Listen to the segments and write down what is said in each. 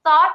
7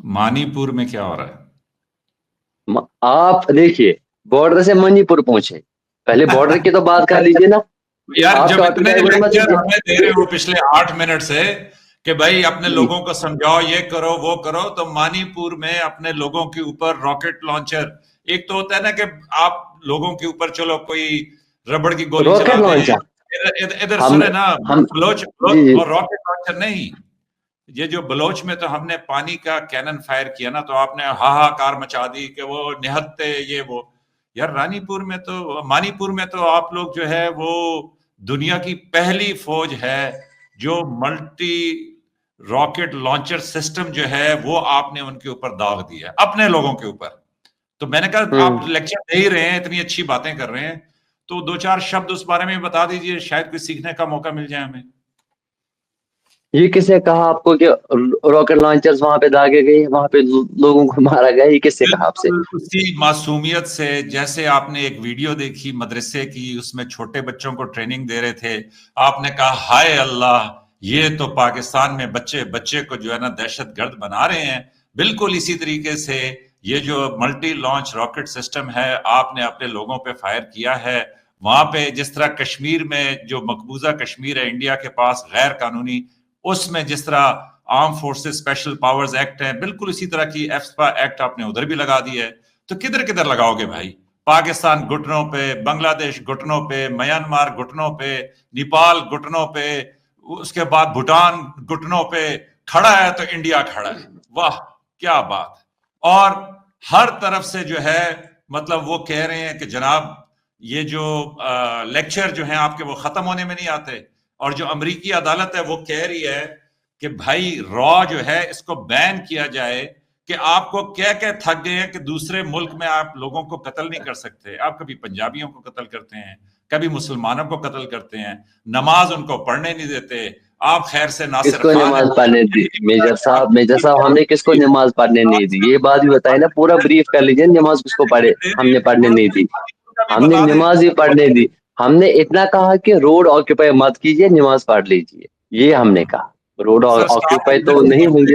مانی پور میں کیا ہو رہا ہے؟ آپ دیکھیے بارڈر سے منی پور پہنچے، پہلے بارڈر کی تو بات کر لیجیے نا یار آپ جب اتنے ٹاپک مت لیکچر لیجیے۔ ہمیں دے رہے ہو پچھلے 8 منٹ سے کہ بھائی اپنے لوگوں کو سمجھاؤ، یہ کرو وہ کرو، تو مانی پور میں اپنے لوگوں کے اوپر راکٹ لانچر، ایک تو ہوتا ہے نا کہ آپ لوگوں کے اوپر چلو کوئی ربڑ کی گولی راکٹ چلا دیں، لانچر ادھر ہم سنے نا بلوچ جی جی اور راکٹ لانچر نہیں، یہ جو بلوچ میں تو ہم نے پانی کا کینن فائر کیا نا، تو آپ نے ہاہاکار مچا دی کہ وہ نہتے یہ وہ۔ یار رانی پور میں تو مانی پور میں تو آپ لوگ جو ہے وہ دنیا کی پہلی فوج ہے جو ملٹی راکٹ لانچر سسٹم جو ہے وہ آپ نے ان کے اوپر داغ دیا اپنے لوگوں کے اوپر۔ تو میں نے کہا آپ لیکچر دے ہی رہے ہیں، اتنی اچھی باتیں کر رہے ہیں، تو 2-4 شبد اس بارے میں بتا دیجئے، شاید کوئی سیکھنے کا موقع مل جائے ہمیں۔ یہ کس نے کہا آپ کو کہ راکٹ لانچرز وہاں پہ داغے گئے، وہاں پہ لوگوں کو مارا گیا؟ یہ کس نے کہا آپ سے؟ بالکل اسی معصومیت سے، جیسے آپ نے ایک ویڈیو دیکھی مدرسے کی، اس میں چھوٹے بچوں کو ٹریننگ دے رہے تھے، آپ نے کہا ہائے اللہ یہ تو پاکستان میں بچے کو جو ہے نا دہشت گرد بنا رہے ہیں۔ بالکل اسی طریقے سے یہ جو ملٹی لانچ راکٹ سسٹم ہے آپ نے اپنے لوگوں پہ فائر کیا ہے، وہاں پہ جس طرح کشمیر میں جو مقبوضہ کشمیر ہے انڈیا کے پاس غیر قانونی، اس میں جس طرح arm forces special powers act ہے، بالکل اسی طرح کی ایفسپا ایکٹ آپ نے ادھر بھی لگا دی ہے۔ تو کدھر کدھر لگاؤ گے بھائی؟ پاکستان گھٹنوں پہ، بنگلہ دیش گھٹنوں پہ، میانمار گھٹنوں پہ، نیپال گھٹنوں پہ، اس کے بعد بھوٹان گھٹنوں پہ کھڑا ہے تو انڈیا کھڑا ہے۔ واہ کیا بات ہے! اور ہر طرف سے جو ہے مطلب وہ کہہ رہے ہیں کہ جناب یہ جو لیکچر جو ہیں آپ کے وہ ختم ہونے میں نہیں آتے، اور جو امریکی عدالت ہے وہ کہہ رہی ہے کہ بھائی را جو ہے اس کو بین کیا جائے، کہ آپ کو کہہ کے تھک گئے ہیں کہ دوسرے ملک میں آپ لوگوں کو قتل نہیں کر سکتے، آپ کبھی پنجابیوں کو قتل کرتے ہیں، کبھی مسلمانوں کو قتل کرتے ہیں، نماز ان کو پڑھنے نہیں دیتے، آپ خیر سے کس ناصر کو خان نماز پڑھنے دی میجر صاحب ہم نے کس کو نماز پڑھنے نہیں دی؟ یہ بات بھی بتائے نا، پورا بریف کر لیجیے، نماز کس کو پڑھے ہم نے پڑھنے نہیں دی؟ ہم نے نماز ہی پڑھنے دی، ہم نے اتنا کہا کہ روڈ آکوپائی مت کیجیے، نماز پڑھ لیجیے، یہ ہم نے کہا۔ روڈ آکوپائی تو نہیں ہوں گے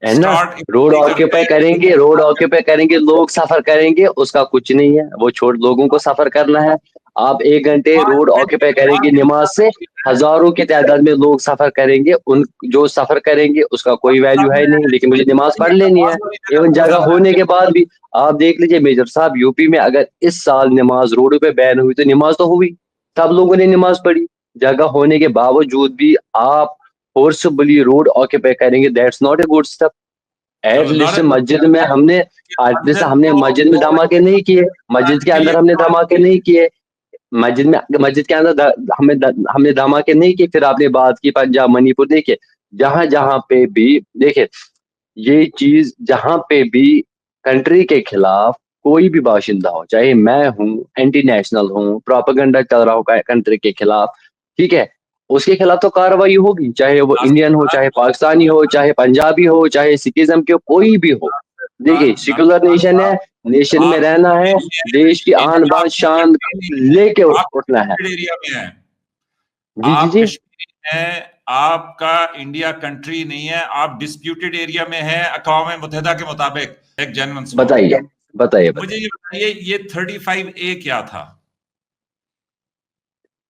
ہے نا، روڈ آکوپائی کریں گے، روڈ آکوپائی کریں گے، لوگ سفر کریں گے، اس کا کچھ نہیں ہے، وہ چھوڑ لوگوں کو سفر کرنا ہے۔ آپ 1 گھنٹے روڈ آکوپائی کریں گے نماز سے، ہزاروں کی تعداد میں لوگ سفر کریں گے، ان جو سفر کریں گے اس کا کوئی ویلیو ہے نہیں، لیکن مجھے نماز پڑھ لینی ہے۔ ایون جگہ ہونے کے بعد بھی آپ دیکھ لیجئے میجر صاحب، یو پی میں اگر اس سال نماز روڈوں پہ بین ہوئی تو نماز تو ہوئی، سب لوگوں نے نماز پڑھی، جگہ ہونے کے باوجود بھی آپ فورسبلی روڈ آکوپائی کریں گے، that's not a good step. At least مسجد میں ہم نے مسجد میں دھماکے نہیں کیے، مسجد کے اندر ہم نے دھماکے نہیں کیے، مسجد کے اندر ہم نے دھماکے نہیں کیے۔ پھر آپ نے بات کی پنجاب منی پور، دیکھیے جہاں پہ بھی دیکھیے یہ چیز، جہاں پہ بھی کنٹری کے خلاف کوئی بھی باشندہ ہو، چاہے میں ہوں، اینٹی نیشنل ہوں، پروپیگنڈا چل رہا ہو کنٹری کے خلاف، ٹھیک ہے، اس کے خلاف تو کاروائی ہوگی، چاہے وہ انڈین ہو، چاہے پاکستانی ہو، چاہے پنجابی ہو، چاہے سکھزم کے کوئی بھی ہو۔ دیکھیے سیکولر نیشن ہے، نیشن میں رہنا ہے، دیش کی آن بان شان لے کے اٹھنا ہے۔ جی جی آپ جی کشمیر ہیں، آپ کا انڈیا کنٹری نہیں ہے، آپ ڈسپیوٹڈ ایریا میں ہیں اقوام متحدہ کے مطابق۔ ایک جنرل بتائیے مجھے یہ بتائیے یہ 35A کیا تھا؟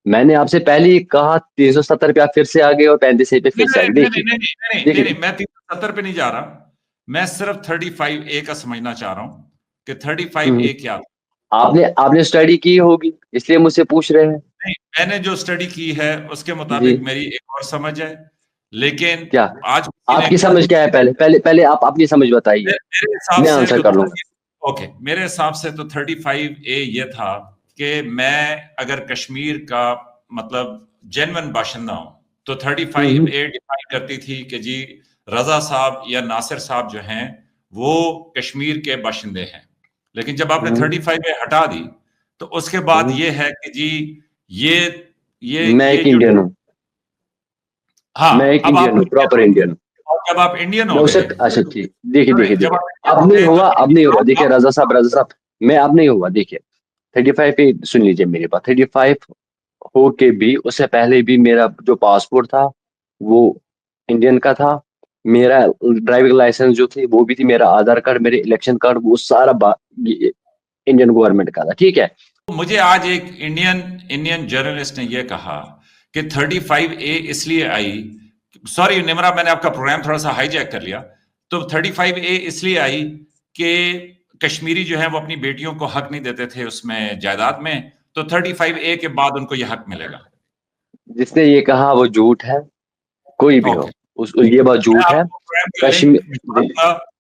میں نے آپ سے پہلے ہی کہا 370 پہ آپ پھر سے آگے اور 35 پہ پھر سے آگے۔ نہیں، میں 370 پہ نہیں جا رہا، میں صرف 35A کا سمجھنا چاہ رہا ہوں کہ 35A کیا تھا۔ آپ نے اسٹڈی کی ہوگی اس لیے مجھ سے پوچھ رہے ہیں۔ نہیں، میں نے جو اسٹڈی کی ہے اس کے جی مطابق میری ایک اور سمجھ ہے، لیکن کیا آج آپ کی سمجھ کیا ہے؟ پہلے آپ اپنی سمجھ بتائیے، میرے حساب میں سے آنسر تو کر لوں گا۔ اوکے، میرے حساب سے تو 35A یہ تھا کہ میں اگر کشمیر کا مطلب جینون باشندہ ہوں تو 35A ڈیفائن کرتی تھی کہ جی رضا صاحب یا ناصر صاحب جو ہیں وہ کشمیر کے باشندے ہیں، لیکن جب آپ نے 35A ہٹا دی تو اس کے بعد یہ ہے کہ جی میں ایک جو انڈین ہوں، ہاں میں ایک اب آپ انڈین ہوں، پراپر انڈین ہوں۔ جب آپ انڈین ہو گئے، اچھا ٹھیک، دیکھیے جب اب نہیں ہوا، دیکھیے رضا صاحب میں اب نہیں ہوا، دیکھیے 35 پہ سن لیجیے میری بات۔ 35 ہو کے بھی اس سے پہلے بھی میرا جو پاسپورٹ تھا وہ انڈین کا تھا، میرا ڈرائیونگ لائسنس جو تھی وہ بھی تھی, میرا آدھار کارڈ, میرے الیکشن کارڈ, وہ سارا انڈین گورنمنٹ کا تھا. ٹھیک ہے. مجھے آج ایک انڈین جرنلسٹ نے یہ کہا کہ 35A اس لیے آئی, سوری نمرا میں نے آپ کا پروگرام تھوڑا سا ہائی جیک کر لیا, تو 35A اس لیے آئی کہ کشمیری جو ہے وہ اپنی بیٹیوں کو حق نہیں دیتے تھے اس میں جائیداد میں, تو 35A کے بعد ان کو یہ حق ملے گا. جس نے یہ کہا وہ جھوٹ ہے, کوئی بھی ہو, یہ بات جھوٹ ہے.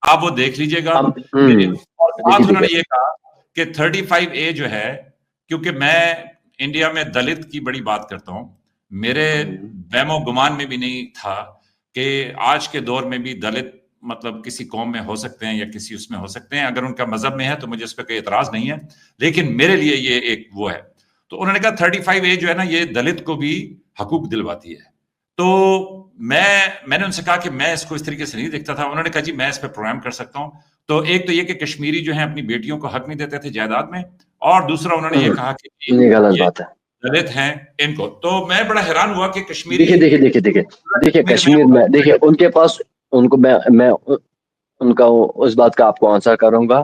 آپ وہ دیکھ لیجئے گا. اور انہوں نے یہ کہا کہ 35A جو ہے, کیونکہ میں انڈیا میں دلت کی بڑی بات کرتا ہوں, میرے وہم و گمان میں بھی نہیں تھا کہ آج کے دور میں بھی دلت مطلب کسی قوم میں ہو سکتے ہیں یا کسی اس میں ہو سکتے ہیں. اگر ان کا مذہب میں ہے تو مجھے اس پہ کوئی اعتراض نہیں ہے, لیکن میرے لیے یہ ایک وہ ہے. تو انہوں نے کہا 35A جو ہے نا یہ دلت کو بھی حقوق دلواتی ہے. تو میں نے ان سے کہا کہ میں اس کو اس طریقے سے نہیں دیکھتا تھا. انہوں نے کہا جی میں اس پہ پروگرام کر سکتا ہوں. تو ایک تو یہ کہ کشمیری جو ہیں اپنی بیٹیوں کو حق نہیں دیتے تھے جائیداد میں, اور دوسرا انہوں نے یہ کہا کہ یہ غلط بات ہے, دلت ہیں ان کو. تو میں بڑا حیران ہوا کہ کشمیری دیکھیے کشمیر میں دیکھیے ان کے پاس, ان کو میں ان کا اس بات کا آپ کو آنسر کروں گا.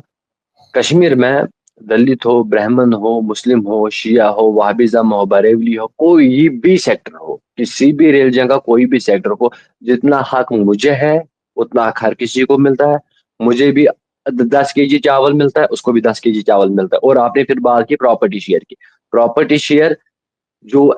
کشمیر میں دلت ہو, برہمن ہو, مسلم ہو, شیعہ ہو, وہابیزم ہو, بریلوی ہو, کوئی بھی سیکٹر ہو, کسی بھی ریلیجن کا کوئی بھی سیکٹر کو, جتنا حق مجھے ہے اتنا حق ہر کسی کو ملتا ہے. مجھے بھی 10 kg چاول ملتا ہے, اس کو بھی 10 kg چاول ملتا ہے. اور آپ نے پھر بات کی پراپرٹی شیئر کی. پراپرٹی شیئر جو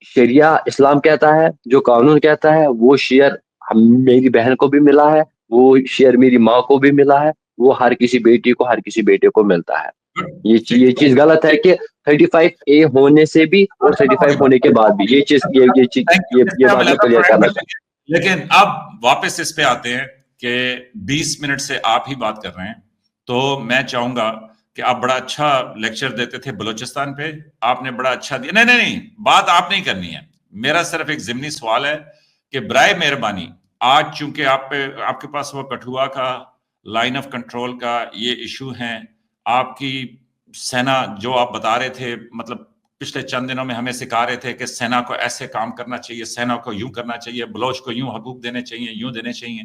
شریعہ اسلام کہتا ہے, جو قانون کہتا ہے, وہ شیئر میری بہن کو بھی ملا ہے, وہ شیئر میری ماں کو بھی ملا ہے, وہ ہر کسی بیٹی کو, ہر کسی بیٹے کو ملتا ہے. یہ چیز غلط ہے کہ 35A ہونے سے بھی اور 35 ہونے کے بعد بھی یہ چیز یہ بات میں کلیئر کرنا چاہتا ہوں. لیکن اب واپس اس پہ آتے ہیں کہ 20 منٹ سے آپ ہی بات کر رہے ہیں, تو میں چاہوں گا کہ آپ بڑا اچھا لیکچر دیتے تھے بلوچستان پہ, آپ نے بڑا اچھا دیا. نہیں بات آپ نہیں کرنی ہے, میرا صرف ایک ضمنی سوال ہے کہ برائے مہربانی آج چونکہ آپ کے پاس وہ کٹھوا کا لائن آف کنٹرول کا یہ ایشو ہے, آپ کی سینا جو آپ بتا رہے تھے, مطلب پچھلے چند دنوں میں ہمیں سکھا رہے تھے کہ سینا کو ایسے کام کرنا چاہیے, سینا کو یوں کرنا چاہیے, بلوچ کو یوں حقوق دینے چاہیے, یوں دینے چاہیے.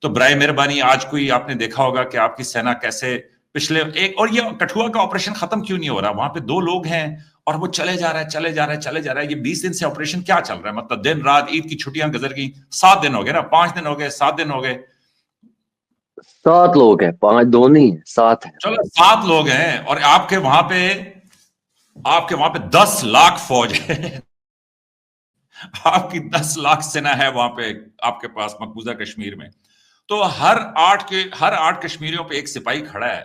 تو برائے مہربانی آج کوئی آپ نے دیکھا ہوگا کہ آپ کی سینا کیسے پچھلے ایک, اور یہ کٹھوا کا آپریشن ختم کیوں نہیں ہو رہا؟ وہاں پہ 2 لوگ ہیں اور وہ چلے جا رہا ہے. یہ 20 دن سے آپریشن کیا چل رہا ہے؟ مطلب دن رات, عید کی چھٹیاں گزر گئی, 7 دن ہو گئے نا, 5 دن ہو گئے, 7 دن ہو گئے, 7 لوگ ہیں, 5 2 نہیں 7 ہیں. چلو 7 لوگ ہیں, اور آپ کے وہاں پہ 10 لاکھ فوج ہے. آپ کی 10 لاکھ سینا ہے وہاں پہ آپ کے پاس مقبوضہ کشمیر میں. تو ہر 8 کشمیریوں پہ ایک سپاہی کھڑا ہے.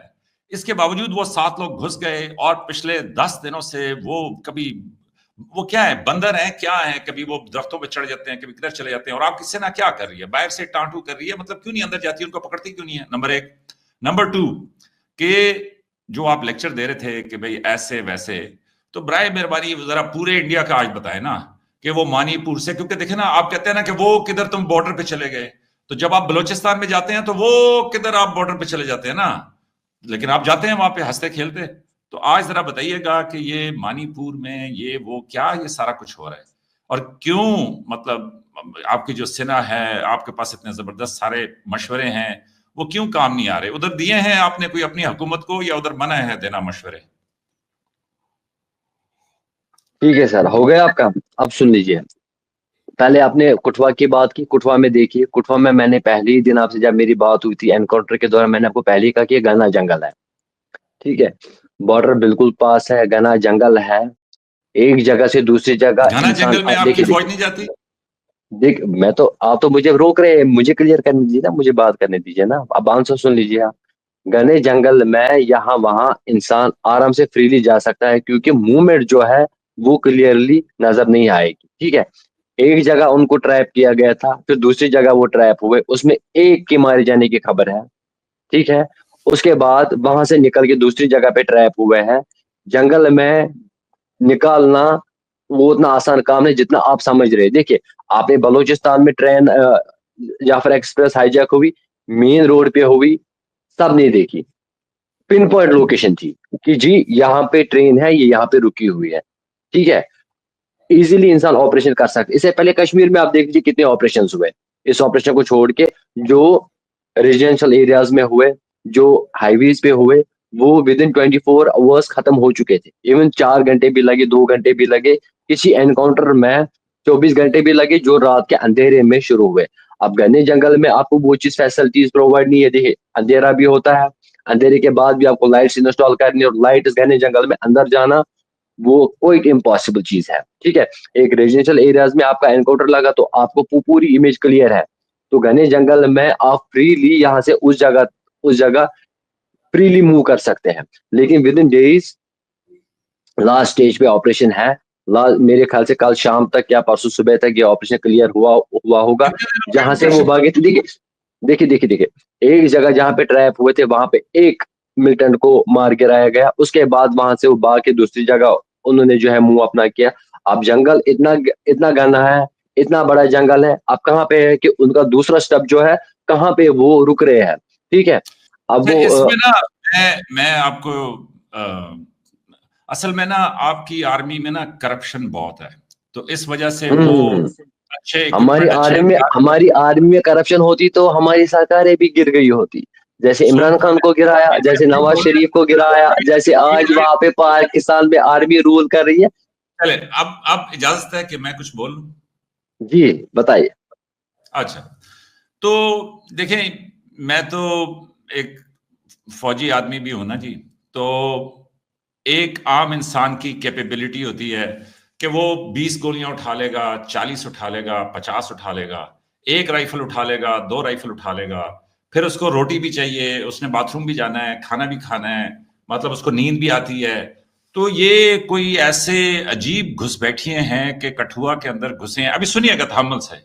اس کے باوجود وہ 7 لوگ گھس گئے, اور پچھلے 10 دنوں سے وہ کبھی وہ کیا ہے, بندر ہیں کیا ہیں, کبھی وہ درختوں پہ چڑھ جاتے ہیں, کبھی کدھر چلے جاتے ہیں. اور آپ کی سینا کیا کر رہی ہے؟ باہر سے ٹانٹو کر رہی ہے, مطلب کیوں نہیں اندر جاتی, ان کو پکڑتی کیوں نہیں ہے؟ نمبر 1. نمبر 2 کہ جو آپ لیکچر دے رہے تھے کہ بھئی ایسے ویسے, تو برائے مہربانی ذرا پورے انڈیا کا آج بتائیں نا کہ وہ مانی پور سے, کیونکہ دیکھیں نا آپ کہتے ہیں نا کہ وہ کدھر تم بارڈر پہ چلے گئے, تو جب آپ بلوچستان میں جاتے ہیں تو وہ کدھر آپ بارڈر پہ چلے جاتے ہیں نا, لیکن آپ جاتے ہیں وہاں پہ ہنستے کھیلتے. تو آج ذرا بتائیے گا کہ یہ مانی پور میں یہ وہ کیا یہ سارا کچھ ہو رہا ہے, اور کیوں مطلب آپ کی جو سینا ہے, آپ کے پاس اتنے زبردست سارے مشورے ہیں, وہ کیوں کام نہیں آ رہے؟ ادھر دیے ہیں آپ نے کوئی اپنی حکومت کو, یا ادھر منع ہے دینا مشورے؟ ٹھیک ہے سر, ہو گیا آپ کا. اب سن لیجئے, پہلے آپ نے کٹھوا کی بات کی. کٹھوا میں دیکھیے, کٹھوا میں نے پہلے ہی دن آپ سے جب میری بات ہوئی تھی انکاؤنٹر کے دوران, میں نے آپ کو پہلے ہی کہا کہ یہ گھنا جنگل ہے. ٹھیک ہے, بارڈر بالکل پاس ہے, گھنا جنگل ہے, ایک جگہ سے دوسری جگہ گھنا جنگل میں آپ کی فوج نہیں جاتی؟ دیکھ میں تو, آپ تو مجھے روک رہے ہیں, مجھے کلیئر کرنے دیجیے نا, مجھے بات کرنے دیجیے نا. اب آنسر سن لیجیے آپ. گھنے جنگل میں یہاں وہاں انسان آرام سے فریلی جا سکتا ہے, کیونکہ موومنٹ جو ہے وہ کلیئرلی نظر نہیں آئے گی. ٹھیک ہے, ایک جگہ ان کو ٹریپ کیا گیا تھا, پھر دوسری جگہ وہ ٹریپ ہوئے, اس میں ایک کے مارے جانے کی خبر ہے. ٹھیک ہے, اس کے بعد وہاں سے نکل کے دوسری جگہ پہ ٹریپ ہوئے ہیں. جنگل میں نکالنا وہ اتنا آسان کام نہیں جتنا آپ سمجھ رہے. دیکھیے, آپ نے بلوچستان میں ٹرین جعفر ایکسپریس ہائی جیک ہوئی, مین روڈ پہ ہوئی, سب نہیں دیکھی. پن پوائنٹ لوکیشن تھی کہ جی یہاں پہ ٹرین ہے, یہ یہاں پہ رکی ہوئی ہے. ٹھیک ہے, ایزیلی انسان آپریشن کر سکتے. اس سے پہلے کشمیر میں آپ دیکھ لیجیے کتنے آپریشن ہوئے, اس آپریشن کو چھوڑ کے جو ریزیڈینشل ایریاز میں ہوئے, جو ہائی ویز پہ ہوئے, وہ ود ان 24 آورس ختم ہو چکے تھے. ایون 4 گھنٹے بھی لگے, 2 گھنٹے بھی لگے, کسی انکاؤنٹر میں 24 گھنٹے بھی لگے جو رات کے اندھیرے میں شروع ہوئے. اب گھنے جنگل میں آپ کو وہ چیز فیسلٹیز پرووائڈ نہیں ہے. دیکھیے اندھیرا بھی ہوتا ہے, اندھیرے کے بعد بھی آپ کو لائٹس انسٹال کرنی, اور لائٹ گھنے جنگل میں اندر جانا وہ کوئی امپاسبل چیز ہے. ٹھیک ہے, ایک ریزیڈینشل ایریاز میں آپ کا انکاؤنٹر لگا تو آپ کو پوری امیج کلیئر ہے. تو گھنے جنگل میں آپ فریلی یہاں سے اس جگہ فریلی موو کر سکتے ہیں. لیکن within days last stage پہ آپریشن ہے. میرے خیال سے کل شام تک یا پرسوں صبح تک یہ آپریشن کلیئر ہوا ہوگا. جہاں سے وہ بھاگے تھے, دیکھیے ایک جگہ جہاں پہ ٹریپ ہوئے تھے وہاں پہ ایک ملٹنٹ کو مار گرایا گیا. اس کے بعد وہاں سے وہ بھاگ کے دوسری جگہ انہوں نے جو ہے منہ اپنا کیا. اب جنگل اتنا گھنا ہے, اتنا بڑا جنگل ہے, اب کہاں پہ ہے کہ ان کا دوسرا سٹیپ جو ہے کہاں پہ وہ رک رہے ہیں. ٹھیک ہے, اب وہ اس میں نا میں آپ کو اصل میں نا آپ کی آرمی میں نا کرپشن بہت ہے, تو اس وجہ سے وہ اچھے ہماری آرمی میں کرپشن ہوتی تو ہماری سرکاریں بھی گر گئی ہوتی. جیسے عمران خان کو گرایا, جیسے نواز شریف کو گرایا, جیسے آج وہاں پہ پاکستان میں آرمی رول کر رہی ہے. چلے اب اجازت ہے کہ میں کچھ بولوں؟ جی بتائیے. اچھا, تو دیکھیں میں تو ایک فوجی آدمی بھی ہوں نا جی. تو ایک عام انسان کی کیپیبلٹی ہوتی ہے کہ وہ 20 گولیاں اٹھا لے گا, 40 اٹھا لے گا, 50 اٹھا لے گا, 1 رائفل اٹھا لے گا, 2 رائفل اٹھا لے گا. پھر اس کو روٹی بھی چاہیے, اس نے باتھ روم بھی جانا ہے, کھانا بھی کھانا ہے, مطلب اس کو نیند بھی آتی ہے. تو یہ کوئی ایسے عجیب گھس بیٹھیے ہیں کہ کٹھوا کے اندر گھسے ہیں. ابھی سنیے گا تحمل سے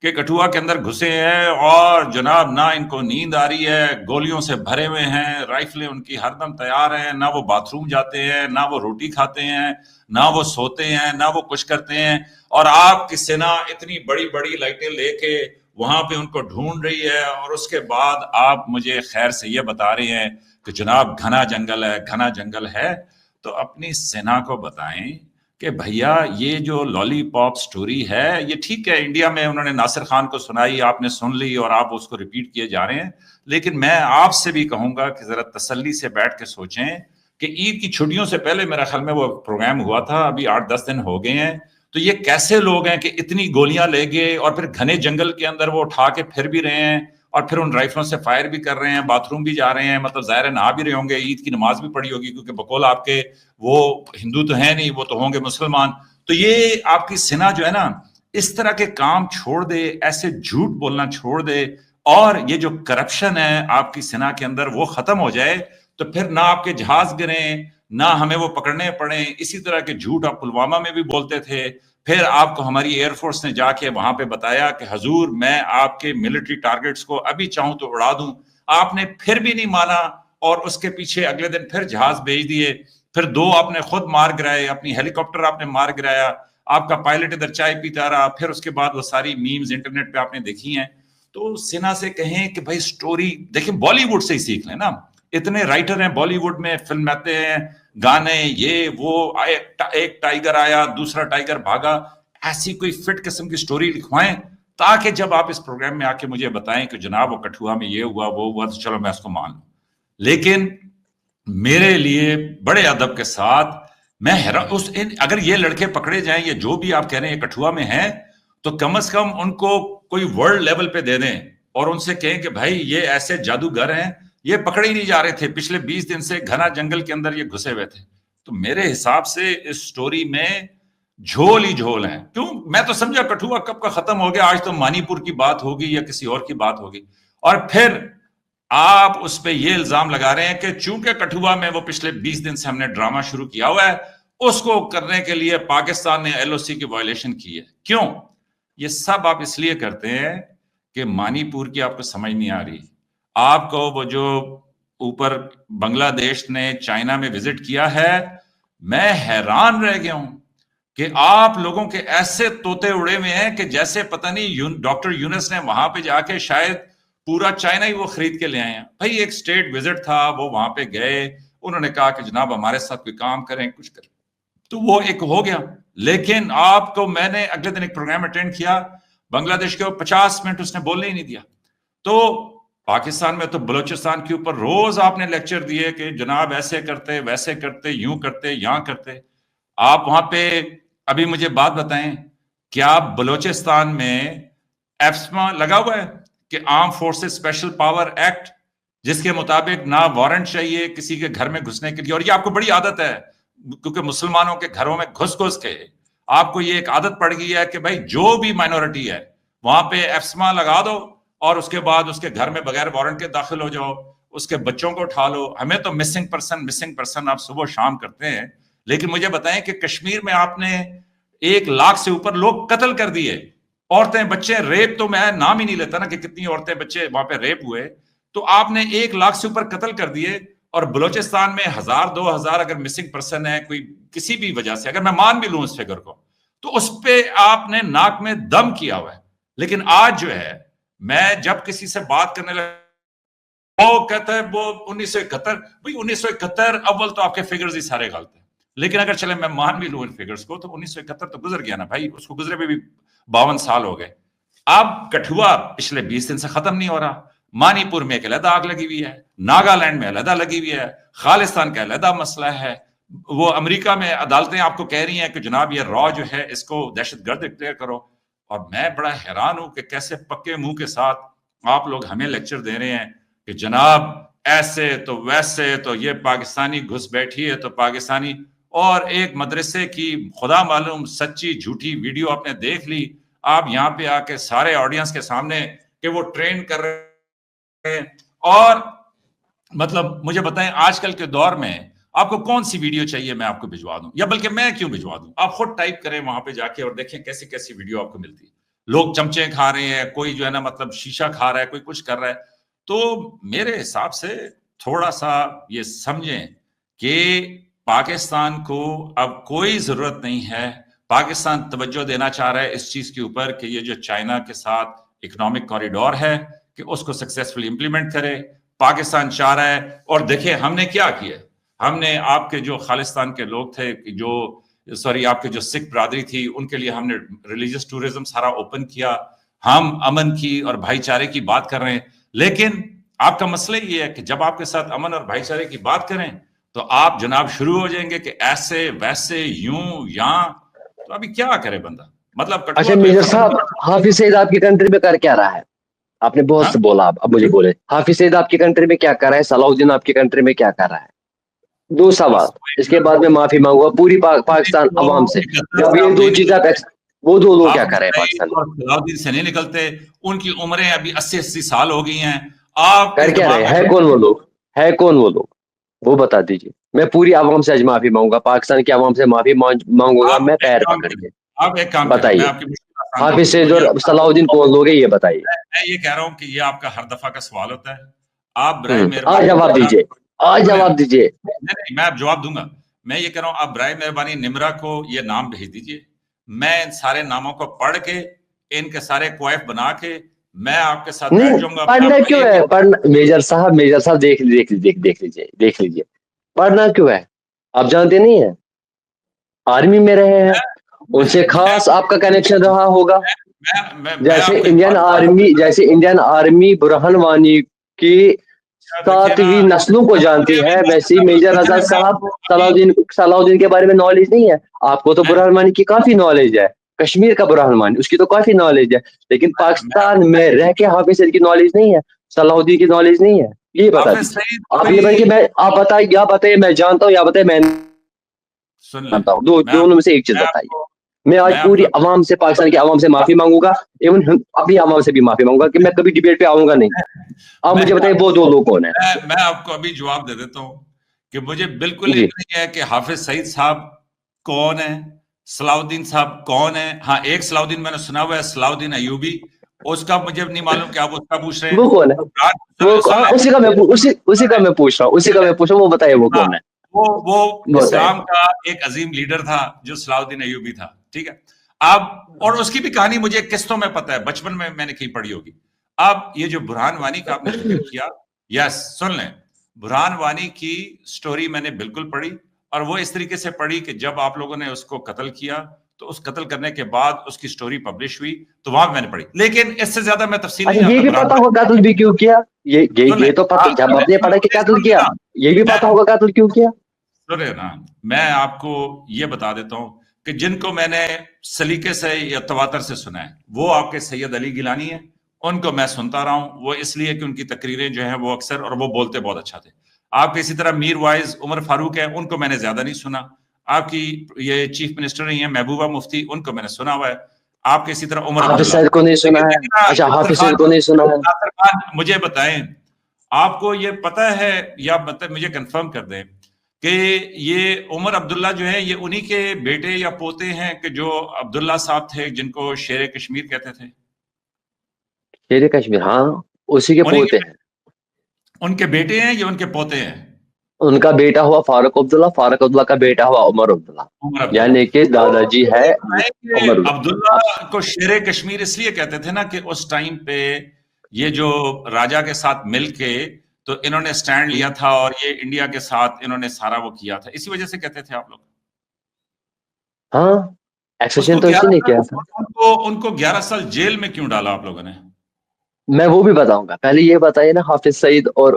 کہ کٹھوا کے اندر گھسے ہیں اور جناب نہ ان کو نیند آ رہی ہے, گولیوں سے بھرے ہوئے ہیں, رائفلیں ان کی ہر دم تیار ہیں, نہ وہ باتھ روم جاتے ہیں, نہ وہ روٹی کھاتے ہیں, نہ وہ سوتے ہیں, نہ وہ کچھ کرتے ہیں. اور آپ کی سینا اتنی بڑی بڑی لائٹیں لے کے وہاں پہ ان کو ڈھونڈ رہی ہے, اور اس کے بعد آپ مجھے خیر سے یہ بتا رہے ہیں کہ جناب گھنا جنگل ہے, گھنا جنگل ہے. تو اپنی سینا کو بتائیں کہ بھیا یہ جو لالی پاپ سٹوری ہے یہ ٹھیک ہے, انڈیا میں انہوں نے ناصر خان کو سنائی, آپ نے سن لی اور آپ اس کو ریپیٹ کیے جا رہے ہیں. لیکن میں آپ سے بھی کہوں گا کہ ذرا تسلی سے بیٹھ کے سوچیں کہ عید کی چھٹیوں سے پہلے میرا خیال میں وہ پروگرام ہوا تھا, ابھی 8-10 دن ہو گئے ہیں. تو یہ کیسے لوگ ہیں کہ اتنی گولیاں لے گئے اور پھر گھنے جنگل کے اندر وہ اٹھا کے پھر بھی رہے ہیں, اور پھر ان رائفلوں سے فائر بھی کر رہے ہیں, باتھ روم بھی جا رہے ہیں, مطلب ظاہر ہے نہا بھی رہے ہوں گے, عید کی نماز بھی پڑھی ہوگی, کیونکہ بقول آپ کے وہ ہندو تو ہیں نہیں, وہ تو ہوں گے مسلمان. تو یہ آپ کی سینا جو ہے نا اس طرح کے کام چھوڑ دے, ایسے جھوٹ بولنا چھوڑ دے, اور یہ جو کرپشن ہے آپ کی سینا کے اندر وہ ختم ہو جائے, تو پھر نہ آپ کے جہاز گریں, نہ ہمیں وہ پکڑنے پڑیں. اسی طرح کے جھوٹ آپ پلوامہ میں بھی بولتے تھے, پھر آپ کو ہماری ایئر فورس نے جا کے وہاں پہ بتایا کہ حضور میں آپ کے ملٹری ٹارگٹس کو ابھی چاہوں تو اڑا دوں. آپ نے پھر بھی نہیں مانا, اور اس کے پیچھے اگلے دن پھر جہاز بھیج دیے, پھر 2 آپ نے خود مار گرائے, اپنی ہیلی کاپٹر آپ نے مار گرایا, آپ کا پائلٹ ادھر چائے پیتا رہا. پھر اس کے بعد وہ ساری میمز انٹرنیٹ پہ آپ نے دیکھی ہیں. تو سینا سے کہیں کہ بھائی سٹوری دیکھیں, بالی ووڈ سے ہی سیکھ لیں نا, اتنے رائٹر ہیں بالی ووڈ میں, فلم آتے ہیں, گانے, یہ وہ, ایک ٹائیگر آیا, دوسرا ٹائیگر بھاگا, ایسی کوئی فٹ قسم کی سٹوری لکھوائیں تاکہ جب آپ اس پروگرام میں آ کے مجھے بتائیں کہ جناب وہ کٹھوا میں یہ ہوا وہ ہوا, تو چلو میں اس کو مان لوں. لیکن میرے لیے بڑے ادب کے ساتھ میں اگر یہ لڑکے پکڑے جائیں, یہ جو بھی آپ کہہ رہے ہیں کٹھوا میں ہیں, تو کم از کم ان کو کوئی ورلڈ لیول پہ دے دیں, اور ان سے کہیں کہ بھائی یہ ایسے جادوگر ہیں, یہ پکڑے ہی نہیں جا رہے تھے, پچھلے 20 دن سے گھنا جنگل کے اندر یہ گھسے ہوئے تھے. تو میرے حساب سے اس سٹوری میں جھول ہی جھول ہیں. کیوں, میں تو سمجھا کٹھوا کب کا ختم ہو گیا, آج تو مانی پور کی بات ہوگی یا کسی اور کی بات ہوگی. اور پھر آپ اس پہ یہ الزام لگا رہے ہیں کہ چونکہ کٹھوا میں وہ پچھلے 20 دن سے ہم نے ڈرامہ شروع کیا ہوا ہے, اس کو کرنے کے لیے پاکستان نے LOC کی وائلیشن کی ہے. کیوں؟ یہ سب آپ اس لیے کرتے ہیں کہ مانی پور کی آپ کو سمجھ نہیں آ رہی. آپ کو وہ جو اوپر بنگلہ دیش نے چائنا میں وزٹ کیا ہے, میں حیران رہ گیا ہوں کہ آپ لوگوں کے ایسے طوطے اڑے ہوئے ہیں کہ جیسے پتہ نہیں ڈاکٹر یونس نے وہاں پہ جا کے شاید پورا چائنا ہی وہ خرید کے لے آئے ہیں. بھائی ایک اسٹیٹ وزٹ تھا, وہ وہاں پہ گئے, انہوں نے کہا کہ جناب ہمارے ساتھ کوئی کام کریں, کچھ کریں, تو وہ ایک ہو گیا. لیکن آپ کو میں نے اگلے دن ایک پروگرام اٹینڈ کیا, بنگلہ دیش کے 50 منٹ اس نے بولنے ہی نہیں دیا. تو پاکستان میں تو بلوچستان کے اوپر روز آپ نے لیکچر دیے کہ جناب ایسے کرتے ویسے کرتے یوں کرتے یہاں کرتے. آپ وہاں پہ ابھی مجھے بات بتائیں, کیا بلوچستان میں ایفسما لگا ہوا ہے کہ arm forces special power act, جس کے مطابق نہ وارنٹ چاہیے کسی کے گھر میں گھسنے کے لیے, اور یہ آپ کو بڑی عادت ہے کیونکہ مسلمانوں کے گھروں میں گھس گھس کے آپ کو یہ ایک عادت پڑ گئی ہے کہ بھائی جو بھی مائنورٹی ہے وہاں پہ ایفسما لگا دو اور اس کے بعد اس کے گھر میں بغیر وارنٹ کے داخل ہو جاؤ, اس کے بچوں کو اٹھا لو. ہمیں تو مسنگ پرسن آپ صبح شام کرتے ہیں, لیکن مجھے بتائیں کہ کشمیر میں آپ نے 1 لاکھ سے اوپر لوگ قتل کر دیے, عورتیں بچے ریپ, تو میں نام ہی نہیں لیتا نا کہ کتنی عورتیں بچے وہاں پہ ریپ ہوئے, تو آپ نے 1 لاکھ سے اوپر قتل کر دیے. اور بلوچستان میں 1000-2000 اگر مسنگ پرسن ہے کوئی کسی بھی وجہ سے, اگر میں مان بھی لوں اس فگر کو, تو اس پہ آپ نے ناک میں دم کیا ہوا ہے. لیکن آج جو ہے میں جب کسی سے بات کرنے لگا وہ کہتا ہے وہ 1971, بھائی 1971 اول تو آپ کے فگرز ہی سارے غلط ہیں, لیکن اگر چلے میں مان بھی لوں ان فگرز کو تو 1971 تو گزر گیا نا بھائی, اس کو گزرے بھی 52 سال ہو گئے. اب کٹھوا پچھلے 20 دن سے ختم نہیں ہو رہا, مانی پور میں ایک علیحدہ آگ لگی ہوئی ہے, ناگالینڈ میں علیحدہ لگی ہوئی ہے, خالستان کا علیحدہ مسئلہ ہے. وہ امریکہ میں عدالتیں آپ کو کہہ رہی ہیں کہ جناب یہ را جو ہے اس کو دہشت گرد ڈکلیئر کرو. اور میں بڑا حیران ہوں کہ کیسے پکے منہ کے ساتھ آپ لوگ ہمیں لیکچر دے رہے ہیں کہ جناب ایسے تو ویسے تو یہ پاکستانی گھس بیٹھی ہے تو پاکستانی, اور ایک مدرسے کی خدا معلوم سچی جھوٹی ویڈیو آپ نے دیکھ لی, آپ یہاں پہ آ کے سارے آڈینس کے سامنے کہ وہ ٹرین کر رہے ہیں. اور مطلب مجھے بتائیں آج کل کے دور میں آپ کو کون سی ویڈیو چاہیے میں آپ کو بھجوا دوں, یا بلکہ میں کیوں بھجوا دوں, آپ خود ٹائپ کریں وہاں پہ جا کے اور دیکھیں کیسی کیسی ویڈیو آپ کو ملتی ہے. لوگ چمچے کھا رہے ہیں, کوئی جو ہے نا مطلب شیشہ کھا رہا ہے, کوئی کچھ کر رہا ہے. تو میرے حساب سے تھوڑا سا یہ سمجھیں کہ پاکستان کو اب کوئی ضرورت نہیں ہے, پاکستان توجہ دینا چاہ رہا ہے اس چیز کے اوپر کہ یہ جو چائنا کے ساتھ اکنامک کوریڈور ہے کہ اس کو سکسیسفلی امپلیمنٹ کرے. پاکستان چاہ رہا ہے, اور دیکھیں ہم نے کیا کیا, ہم نے آپ کے جو خالستان کے لوگ تھے آپ کے جو سکھ برادری تھی ان کے لیے ہم نے ریلیجس ٹورزم سارا اوپن کیا, ہم امن کی اور بھائی چارے کی بات کر رہے ہیں. لیکن آپ کا مسئلہ یہ ہے کہ جب آپ کے ساتھ امن اور بھائی چارے کی بات کریں تو آپ جناب شروع ہو جائیں گے کہ ایسے ویسے یوں یہاں, تو ابھی کیا کرے بندہ, مطلب. اچھا میجر صاحب, حافظ سعید آپ کی کنٹری میں کر کیا رہا ہے؟ آپ نے بہت سے بولا, اب مجھے بولے حافظ سعید آپ کی کنٹری میں کیا کر رہا ہے, صلاح الدین آپ کی کنٹری میں کیا کر رہا ہے؟ 2 سوال, اس کے بعد میں معافی مانگوں گا پوری پاکستان عوام سے. جب یہ 2 چیزیں وہ 2 لوگ کیا کر رہے ہیں پاکستان میں؟ صلاح الدین سے نہیں نکلتے, ان کی عمریں ابھی 80 سال ہو گئی ہیں. آپ کر کیا رہے ہیں؟ کون وہ لوگ, ہے کون وہ لوگ, وہ بتا دیجیے. میں پوری عوام سے آج معافی مانگوں گا, پاکستان کی عوام سے معافی مانگوں گا میں پیر پکڑ کے. آپ ایک کام بتائیے حافظ سعید اور صلاح الدین کون لوگ ہیں, یہ بتائیے. میں یہ کہہ رہا ہوں کہ یہ آپ کا ہر دفعہ کا سوال ہوتا ہے, آپ برائے آج مہربانی جواب دیجیے, آج جواب دیجیے. نہیں, میں اب جواب دوں گا. میں یہ کہہ رہا ہوں آپ برائے مہربانی نمرا کو یہ نام بھیج دیجیے, میں ان سارے ناموں کو پڑھ کے ان کے سارے کوائف بنا کے میں آپ کے ساتھ بیٹھ جاؤں گا. پڑھنا کیوں ہے, پڑھنا میجر صاحب دیکھ لیجیے پڑھنا کیوں ہے؟ آپ جانتے نہیں ہیں, آرمی میں رہے ہیں, ان سے خاص آپ کا کنیکشن رہا ہوگا. جیسے انڈین آرمی برہان وانی کی 7ویں نسلوں کو جانتی ہے, ویسے میجر رضا صاحب صلاح الدین کے بارے میں نالج نہیں ہے آپ کو. تو برہان وانی کی کافی نالج ہے, کشمیر کا برہان وانی اس کی تو کافی نالج ہے, لیکن پاکستان میں رہ کے حافظ سعید کی نالج نہیں ہے, صلاح الدین کی نالج نہیں ہے. یہ بتا دیجیے آپ, یہ بلکہ آپ بتائیے میں جانتا ہوں یا بتائیے میں جانتا ہوں, دونوں میں سے ایک چیز بتائیے. میں آج پوری عوام سے, پاکستان کی عوام سے معافی مانگوں گا, ایون ابھی عوام سے بھی معافی مانگوں گا کہ میں کبھی ڈیبیٹ پہ آؤں گا نہیں. آپ مجھے بتائیے وہ 2 لوگ کون ہیں؟ میں آپ کو ابھی جواب دے دیتا ہوں کہ مجھے بالکل علم نہیں ہے کہ حافظ سعید صاحب کون ہے, صلاح الدین صاحب کون ہے. ہاں ایک صلاح الدین میں نے سنا ہوا ہے, صلاح الدین ایوبی, اس کا مجھے نہیں معلوم کہ آپ اس کا پوچھ رہے ہیں. وہ کون ہے؟ اسی کا میں پوچھ رہا ہوں, وہ بتائیے وہ کون ہے. وہ اسلام کا ایک عظیم لیڈر تھا جو صلاح الدین ایوبی تھا, ٹھیک ہے. اب اور اس کی بھی کہانی مجھے قسطوں میں پتہ ہے, بچپن میں نے کہیں پڑھی ہوگی. اب یہ جو برہان وانی کا آپ نے ذکر کیا, یس سن لیں, برہان وانی کی سٹوری میں نے بالکل پڑھی, اور وہ اس طریقے سے پڑھی کہ جب آپ لوگوں نے اس کو قتل کیا تو اس قتل کرنے کے بعد اس کی سٹوری پبلش ہوئی تو وہاں میں نے پڑھی، لیکن اس سے زیادہ میں تفصیل نہیں یہ بھی پتا ہوگا قتل بھی کیوں کیا، یہ تو پتہ جب آپ نے پڑھا کہ قتل کیا، یہ بھی پتا ہوگا قتل کیوں کیا. سنیں نا، میں آپ کو یہ بتا دیتا ہوں کہ جن کو میں نے سلیقے سے یا تواتر سے سنا ہے وہ آپ کے سید علی گیلانی ہیں. ان کو میں سنتا رہا ہوں، وہ اس لیے کہ ان کی تقریریں جو ہیں وہ اکثر، اور وہ بولتے بہت اچھا تھے. آپ کے اسی طرح میر وائز عمر فاروق ہے، ان کو میں نے زیادہ نہیں سنا. آپ کی یہ چیف منسٹر رہی ہیں محبوبہ مفتی، ان کو میں نے سنا ہوا ہے. آپ کے اسی طرح عمر حافظ سعید کو نہیں سنا ہے. اچھا حافظ سعید کو نہیں سنا ہے. مجھے بتائیں، آپ کو یہ پتہ ہے یا مجھے کنفرم کر دیں کہ یہ عمر عبداللہ جو ہے یہ انہی کے بیٹے یا پوتے ہیں کہ جو عبداللہ صاحب تھے جن کو شیر کشمیر کہتے تھے؟ شیر کشمیر، ہاں اسی کے پوتے ہیں. ان کے بیٹے ہیں یا ان کے پوتے ہیں؟ ان کا بیٹا ہوا فاروق عبداللہ، فاروق عبداللہ کا بیٹا ہوا عمر عبداللہ، یعنی کہ دادا جی ہے عمر عبداللہ کو شیر کشمیر اس لیے کہتے تھے نا کہ اس ٹائم پہ یہ جو راجا کے ساتھ مل کے تو انہوں نے سٹینڈ لیا تھا اور یہ انڈیا کے ساتھ انہوں نے سارا وہ کیا تھا، اسی وجہ سے کہتے تھے آپ لوگ. ہاں ایکسیشن تو اسی نے کیا تھا. ان کو 11 سال جیل میں کیوں ڈالا آپ لوگوں نے؟ میں وہ بھی بتاؤں گا، پہلے یہ بتائیے نا حافظ سعید اور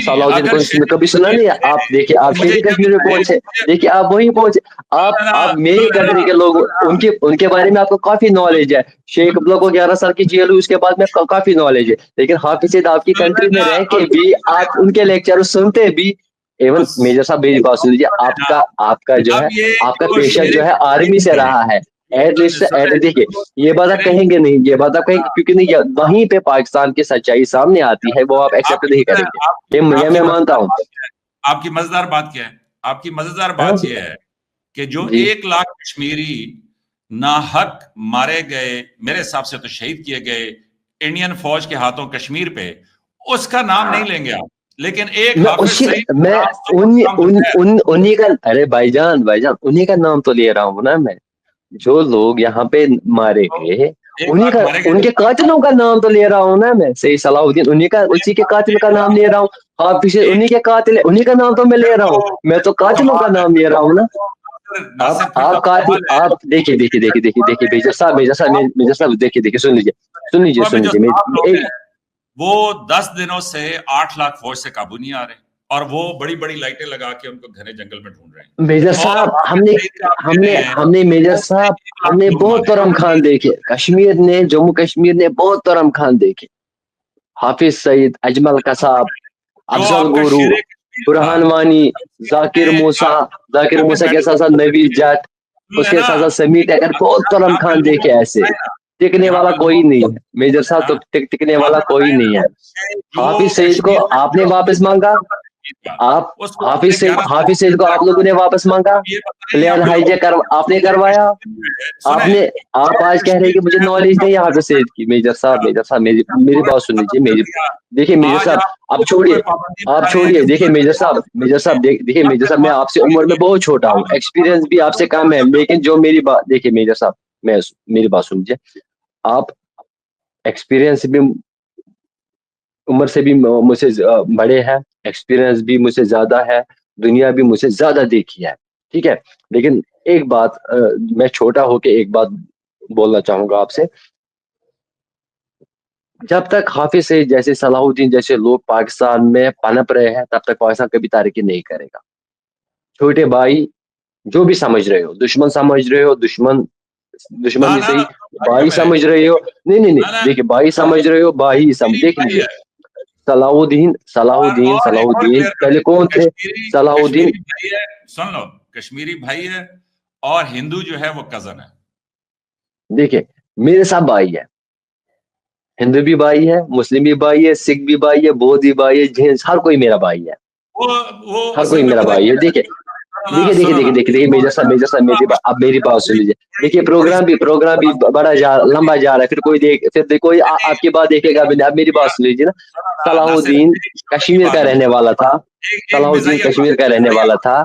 صلاح الدین کو کبھی سنا نہیں ہے؟ آپ دیکھیے، آپ شیر کشمیر میں پہنچے، دیکھیے آپ وہیں پہنچے، آپ میری کنٹری کے لوگ، ان کے بارے میں آپ کو کافی نالج ہے. شیخ عبداللہ کو 11 سال کی جیل ہوئی، اس کے بعد میں کافی نالج ہے. لیکن حافظ سعید آپ کی کنٹری میں رہ کے بھی آپ ان کے لیکچر سنتے بھی. ایون میجر صاحب میری بات سن لیجیے، آپ کا جو ہے آپ کا پیشہ جو ہے آرمی سے رہا ہے. دیکھیے یہ بات آپ کہیں گے نہیں، یہ بات آپ کہیں گے کیونکہ نہیں، وہیں پہ پاکستان کی سچائی سامنے آتی ہے، وہ آپ ایکسپٹ نہیں کریں گے، یہ میں مانتا ہوں. آپ کی مزیدار بات کیا ہے؟ آپ کی مزیدار بات یہ ہے کہ جو 1 لاکھ کشمیری ناحق مارے گئے، میرے حساب سے تو شہید کیے گئے انڈین فوج کے ہاتھوں کشمیر پہ، اس کا نام نہیں لیں گے آپ، لیکن ایک میں انہی کا، ارے بھائی جان انہی کا نام تو لے رہا ہوں نا میں. جو لوگ یہاں پہ مارے گئے ان کے قاتلوں کا نام تو لے رہا ہوں نا میں. سید صلاح الدین اسی کے قاتل کا نام لے رہا ہوں. حافظ انہی کے قاتل، انہی کا نام تو میں لے رہا ہوں، میں تو قاتلوں کا نام لے رہا ہوں نا. آپ قاتل، آپ دیکھیے میجر صاحب دیکھیے سن لیجیے. وہ 10 دنوں سے 8 لاکھ فوج سے قابو نہیں آ رہے اور وہ بڑی بڑی لائٹیں لگا کے ان کو گھنے جنگل میں ڈھونڈ رہے ہیں. میجر صاحب ہم نے بہت ترم خان دیکھے کشمیر نے، جموں کشمیر نے بہت ترم خان دیکھے. حافظ سعید، اجمل قصاب، افضل گورو، برہان وانی، ذاکر موسیٰ کے ساتھ نوید جٹ، اس کے ساتھ سمیع ٹیکر، بہت ترم خان دیکھے. ایسے ٹکنے والا کوئی نہیں ہے میجر صاحب، تو ٹکنے والا کوئی نہیں ہے. حافظ سعید کو آپ نے واپس مانگا، حافظ سعید کو آپ لوگوں نے واپس مانگا، پلین ہائی جیک آپ نے کروایا. آپ آج کہہ رہے ہیں کہ مجھے نالج نہیں ہے حافظ سعید کی. میجر صاحب میری بات سن لیجیے. دیکھیے میجر صاحب آپ چھوڑیے. دیکھیے میجر صاحب دیکھیے میجر صاحب، میں آپ سے عمر میں بہت چھوٹا ہوں، ایکسپیرینس بھی آپ سے کم ہے، لیکن جو میری بات دیکھیے میجر صاحب، میری بات سن لیجیے. آپ ایکسپیرینس بھی عمر سے بھی مجھ سے بڑے ہیں، ایکسپیرینس بھی مجھ سے زیادہ ہے، دنیا بھی مجھ سے زیادہ دیکھی ہے، ٹھیک ہے. لیکن ایک بات، میں چھوٹا ہو کے ایک بات بولنا چاہوں گا آپ سے. جب تک حافظ سعید جیسے، صلاح الدین جیسے لوگ پاکستان میں پنپ رہے ہیں، تب تک پاکستان کبھی ترقی نہیں کرے گا. چھوٹے بھائی جو بھی سمجھ رہے ہو، دشمن سمجھ رہے ہو، دشمن نہیں صحیح، بھائی سمجھ رہے ہو، نہیں دیکھیے بھائی سمجھ رہے ہو، بھائی دیکھ لیجیے. صلاح الدین پہلے کون تھے؟ صلاح الدین سن لو، کشمیری بھائی ہے اور ہندو جو ہے وہ کزن ہے. دیکھیے میرے سب بھائی ہے، ہندو بھی بھائی ہے، مسلم بھی بھائی ہے، سکھ بھی بھائی ہے، بودھ بھی بھائی ہے، جین، ہر کوئی میرا بھائی ہے، ہر کوئی میرا بھائی ہے. دیکھیے میجر صاحب اب میری بات سن لیجیے. دیکھیے پروگرام بھی بڑا لمبا جا رہا ہے، پھر کوئی آپ کی بات دیکھے گا. اب میری بات سن لیجیے نا. صلاح الدین کشمیر کا رہنے والا تھا،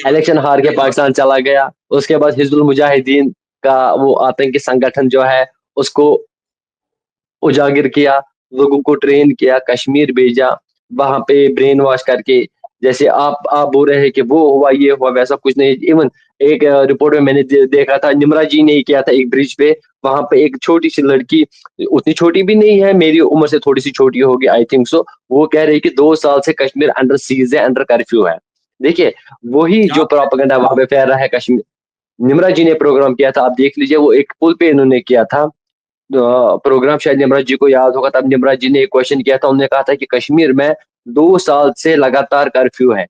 الیکشن ہار کے پاکستان چلا گیا. اس کے بعد حزب المجاہدین کا وہ آتنکی سنگٹھن جو ہے اس کو اجاگر کیا، لوگوں کو ٹرین کیا، کشمیر بھیجا، وہاں پہ برین واش کر کے، جیسے آپ بول رہے ہیں کہ وہ ہوا یہ ہوا، ویسا کچھ نہیں. ایون ایک رپورٹ میں نے دیکھا تھا نمرا جی نے کیا تھا ایک برج پہ, وہاں پہ ایک چھوٹی سی لڑکی, اتنی چھوٹی بھی نہیں ہے, میری عمر سے تھوڑی سی چھوٹی ہوگی آئی تھنک سو, وہ کہہ رہی کہ 2 سال سے کشمیر انڈر سیز ہے, انڈر کرفیو ہے. دیکھیے وہی جو پروپیگنڈا وہاں پہ پھیل رہا ہے کشمیر, نمرا جی نے پروگرام کیا تھا, آپ دیکھ لیجئے, وہ ایک پل پہ انہوں نے کیا تھا پروگرام, شاید نمرا جی کو یاد ہوگا, تب نمرا جی نے ایک کوشچن کیا تھا, انہوں نے کہا تھا کہ کشمیر میں 2 سال سے لگاتار کرفیو ہے,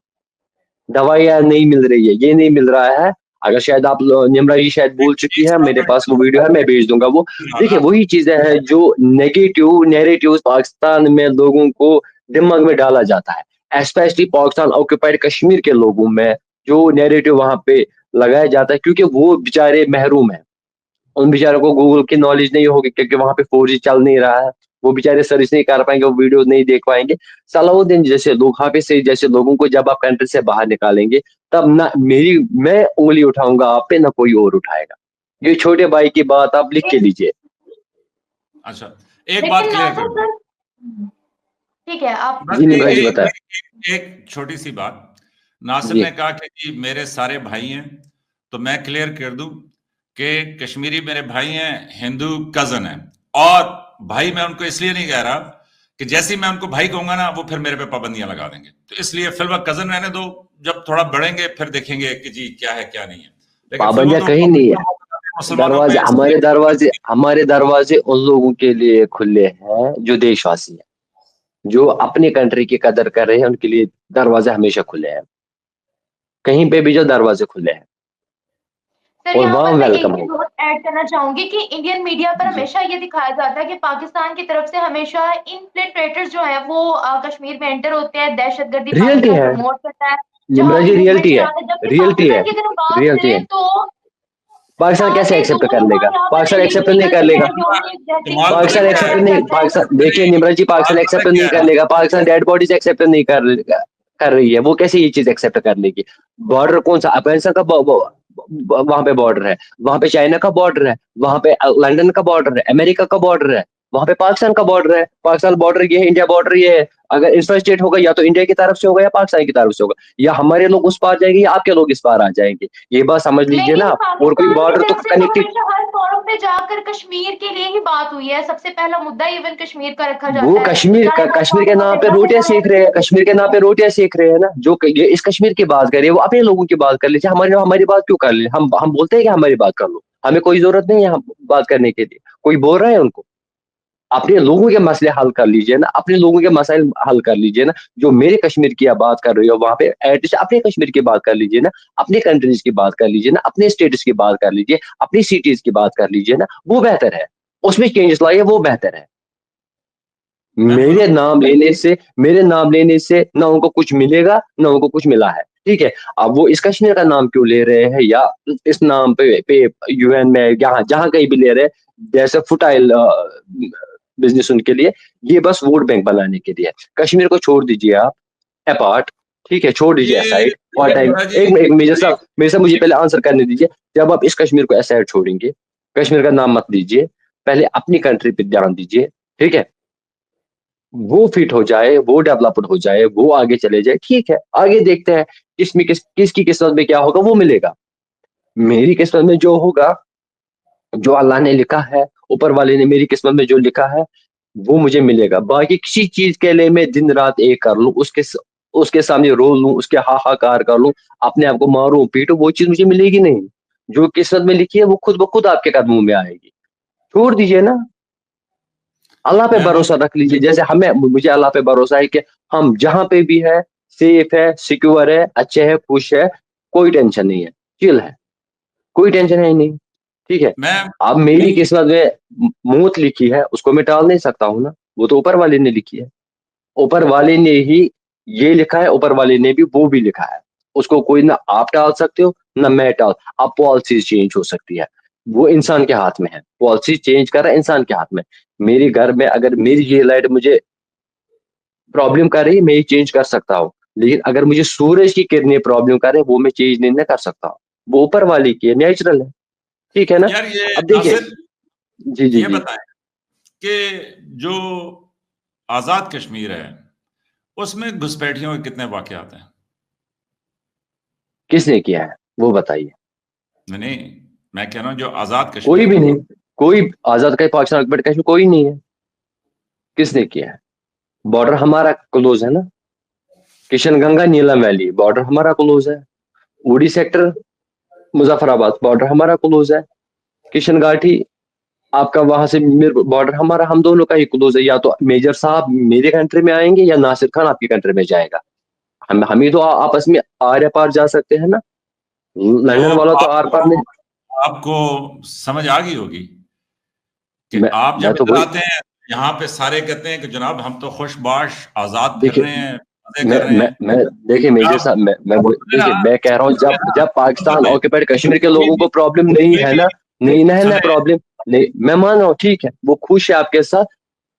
دوائیاں نہیں مل رہی ہے, یہ نہیں مل رہا ہے. اگر شاید آپ نمرا جی شاید بھول چکی ہے, میرے پاس وہ ویڈیو ہے, میں بھیج دوں گا وہ. دیکھیے وہی چیزیں ہیں جو نیگیٹو نیریٹیو پاکستان میں لوگوں کو دماغ میں ڈالا جاتا ہے, اسپیشلی پاکستان آکوپائڈ کشمیر کے لوگوں میں جو نیریٹو وہاں پہ لگایا جاتا ہے, کیونکہ وہ بیچارے محروم ہیں, ان بیچاروں کو گوگل کی نالج نہیں ہوگی, کیونکہ وہاں پہ 4G چل نہیں رہا ہے, وہ بیچارے سرچ نہیں کر پائیں گے, وہ ویڈیو نہیں دیکھ پائیں گے. صلاح الدین جیسے لوگ, حافظ سعید جیسے لوگوں کو جب آپ کنٹری سے باہر نکالیں گے, تب نہ میں انگلی اٹھاؤں گا آپ پہ, نہ کوئی اور اٹھائے گا. یہ چھوٹے بھائی کی بات آپ لکھ کے لیجئے. اچھا ایک بات کلیئر کر دوں, ٹھیک ہے آپ جی نمرا جی بتائیں. ایک چھوٹی سی بات, ناصر جی نے کہا کہ جی میرے سارے بھائی ہیں, تو میں کلیئر کر دوں کہ کشمیری میرے بھائی ہیں, ہندو کزن ہیں, اور بھائی میں ان کو اس لیے نہیں کہہ رہا کہ جیسے میں ان کو بھائی کہوں گا نا وہ پھر میرے پہ پابندیاں لگا دیں گے, تو اس لیے فی الوقت کزن رہنے دو, جب تھوڑا بڑھیں گے پھر دیکھیں گے کہ جی کیا ہے کیا نہیں ہے. لیکن فی پابندیاں الوقت کہیں نہیں ہے, مسلمانوں دروازے پہ ہمارے دروازے ان لوگوں کے لیے کھلے ہیں جو دیش واسی ہیں, جو اپنی کنٹری کی قدر کر رہے ہیں, ان کے لیے دروازے ہمیشہ کھلے ہیں, کہیں پہ بھی جو دروازے کھلے ہیں, سر اور یہاں وہاں پر میں ایک ویلکم چیز ہوگا. اور ایڈ کرنا چاہوں گی کہ انڈین میڈیا پر جی ہمیشہ یہ دکھایا جاتا ہے کہ پاکستان کی طرف سے ہمیشہ انفلٹریٹرز جو ہیں وہ کشمیر میں انٹر ہوتے ہیں, دہشت گردی ریئلٹی پاکستان ہے پروموٹ کرتا ہے, نمرا جہاں جی, بھی موومنٹ ریئلٹی ہے, چلاتے ہیں, جبکہ ریئلٹی ہے, پاکستان کی اگر ہم بات ریئلٹی ہے. کریں تو پاکستان کیسے سارے ایکسپٹ دونوں کر لے گا, ممالک یہاں پر پاکستان ایکسپٹ نہیں انلیگل کر جو لے ہے گا, جو جیسے کمال پتہ پاکستان کیا ایکسپٹ ہے, نہیں, کرتا ہے. پاکستان دیکھیے نمرا جی, پاکستان کمال پتہ ایکسپٹ کیا نہیں کر ہے, لے گا, پاکستان ڈیڈ باڈیز ایکسپٹ نہیں کر رہی ہے, وہ کیسے یہ چیز ایکسپٹ کر لے گی. بارڈر کون سا, افغانستان کا وہاں پہ بارڈر ہے, وہاں پہ چائنا کا بارڈر ہے, وہاں پہ لندن کا بارڈر ہے, امریکہ کا بارڈر ہے, وہاں پہ پاکستان کا بارڈر ہے. پاکستان بارڈر یہ ہے, انڈیا بارڈر یہ ہے. اگر انفراسٹیٹ ہوگا یا تو انڈیا کی طرف سے ہوگا یا پاکستان کی طرف سے ہوگا, یا ہمارے لوگ اس پار جائیں گے یا آپ کے لوگ اس پار آ جائیں گے, یہ بات سمجھ لیجئے نا. لیکن اور کوئی پاکستان کی بارڈر تو طرف سے تو کنیکٹڈ, ہمیشہ ہر فورم پہ جا کر کشمیر کے لیے ہی بات ہوئی ہے, سب سے پہلا مدعا ایون کشمیر کا رکھا وہ جاتا ہے, کشمیر چاہے وہ کشمیر کے اقوام نام پہ متحدہ سے روٹیاں بات سیکھ رہے ہیں, کشمیر کے نام پہ روٹیاں سیکھ رہے ہیں نا. جو یہ اس کشمیر کی بات کرے, وہ اپنے لوگوں کی بات کر لیجیے, ہماری بات کیوں کر لیں, ہم بولتے ہیں کہ ہماری بات کر لو, ہمیں کوئی ضرورت نہیں ہے بات کرنے کے لیے. کوئی بول رہا ہے ان کو, اپنے لوگوں کے مسئلے حل کر لیجئے نا, اپنے لوگوں کے مسائل حل کر لیجئے نا. جو میرے کشمیر کی آپ بات کر رہی ہو وہاں پہ ایٹ لیسٹ اپنے کشمیر کی بات کر لیجئے نا, اپنے کنٹریز کی بات کر لیجئے نا, اپنے اسٹیٹس کی بات کر لیجئے, اپنی سٹیز کی بات کر لیجئے نا, وہ بہتر ہے, اس میں چینجز لائیے, وہ بہتر ہے. میں میرے بولوں نام لینے سے نہ ان کو کچھ ملے گا نہ ان کو کچھ ملا ہے, ٹھیک ہے. اب وہ اس کشمیر کا نام کیوں لے رہے ہیں, یا اس نام پہ یو این میں جہاں کہیں بھی لے رہے, جیسے فٹائل بزنس ان کے لیے, یہ بس ووٹ بینک بنانے کے لیے. کشمیر کو چھوڑ دیجئے آپ اپارٹ, ٹھیک ہے, چھوڑ دیجئے یہ اسائڈ اور ٹائم. جی ایک میجر صاحب مجھے پہلے آنسر کرنے دیجئے. جب آپ اس کشمیر کو اسائڈ چھوڑیں گے, کشمیر کا نام مت لیجئے, پہلے اپنی کنٹری پہ دھیان دیجئے, ٹھیک ہے. وہ فٹ ہو جائے, وہ ڈیولپڈ ہو جائے, وہ آگے چلے جائے, ٹھیک ہے, آگے دیکھتے ہیں کس کی قسمت میں کیا ہوگا, وہ ملے گا. میری قسمت میں جو ہوگا, جو اللہ نے لکھا ہے, اوپر والے نے میری قسمت میں جو لکھا ہے, وہ مجھے ملے گا. باقی کسی چیز کے لیے میں دن رات ایک کر لوں, اس کے سامنے رو لوں, اس کے ہاہاکار کر لوں, اپنے آپ کو ماروں پیٹوں, وہ چیز مجھے ملے گی نہیں. جو قسمت میں لکھی ہے وہ خود بخود آپ کے قدموں میں آئے گی. چھوڑ دیجئے نا, اللہ پہ میں بھروسہ رکھ لیجئے. جیسے مجھے اللہ پہ بھروسہ ہے کہ ہم جہاں پہ بھی ہے سیف ہے, سیکیور ہے, اچھے ہے, خوش ہے, کوئی ٹینشن نہیں ہے, چل ہے, کوئی ٹینشن ہے ہی نہیں, ٹھیک ہے. میں اب میری قسمت میں موت لکھی ہے, اس کو میں ٹال نہیں سکتا ہوں نا, وہ تو اوپر والے نے لکھی ہے. اوپر والے نے ہی یہ لکھا ہے, اوپر والے نے بھی وہ بھی لکھا ہے. اس کو کوئی نہ آپ ٹال سکتے ہو نہ میں ٹال. اب پالیسیز چینج ہو سکتی ہے, وہ انسان کے ہاتھ میں ہے, پالیسی چینج کر رہا ہے انسان کے ہاتھ میں. میری گھر میں اگر میری یہ لائٹ مجھے پرابلم کر رہی ہے, میں یہ چینج کر سکتا ہوں. لیکن اگر مجھے سورج کی کرنیں پرابلم کر رہے ہیں, وہ میں چینج نہیں کر سکتا ہوں, وہ اوپر والی کی ہے, نیچرل ہے, ٹھیک ہے نا. یار یہ اب دیکھیے, ناصر جی جی یہ جی, بتائیں کہ جو آزاد کشمیر ہے اس میں گھسپیٹھیوں کے کتنے واقعات ہیں؟ کس نے کیا ہے وہ بتائیے. نہیں میں کہہ رہا ہوں جو آزاد کشمیر کوئی بھی نہیں, کوئی آزاد کا پاکستان آکوپائڈ کشمیر کوئی نہیں ہے. کس نے کیا ہے؟ بارڈر ہمارا کلوز ہے نا, کشن گنگا نیلم ویلی بارڈر ہمارا کلوز ہے, اوڑی سیکٹر مظفر آباد بارڈر ہمارا کلوز ہے, کشن گھاٹی آپ کا وہاں سے بارڈر ہمارا, ہم دونوں کا ہی کلوز ہے. یا تو میجر صاحب میرے کنٹری میں آئیں گے یا ناصر خان آپ کی کنٹری میں جائے گا. ہم ہی تو آپس میں آر پار جا سکتے ہیں نا, لندن والا تو آر پار نہیں. آپ کو سمجھ آ گئی ہوگی کہ آپ میں جب تو ادھر آتے ہیں یہاں پہ سارے کہتے ہیں کہ جناب ہم تو خوش باش آزاد پھر رہے ہیں, مزے کر رہے ہیں. میں دیکھیں میجر صاحب, میں کہہ رہا ہوں جب پاکستان آکوپائڈ کشمیر کے لوگوں کو پرابلم نہیں ہے نا, نہیں ہے نا پرابلم, نہیں میں مان رہا ہوں ٹھیک ہے وہ خوش ہے آپ کے ساتھ,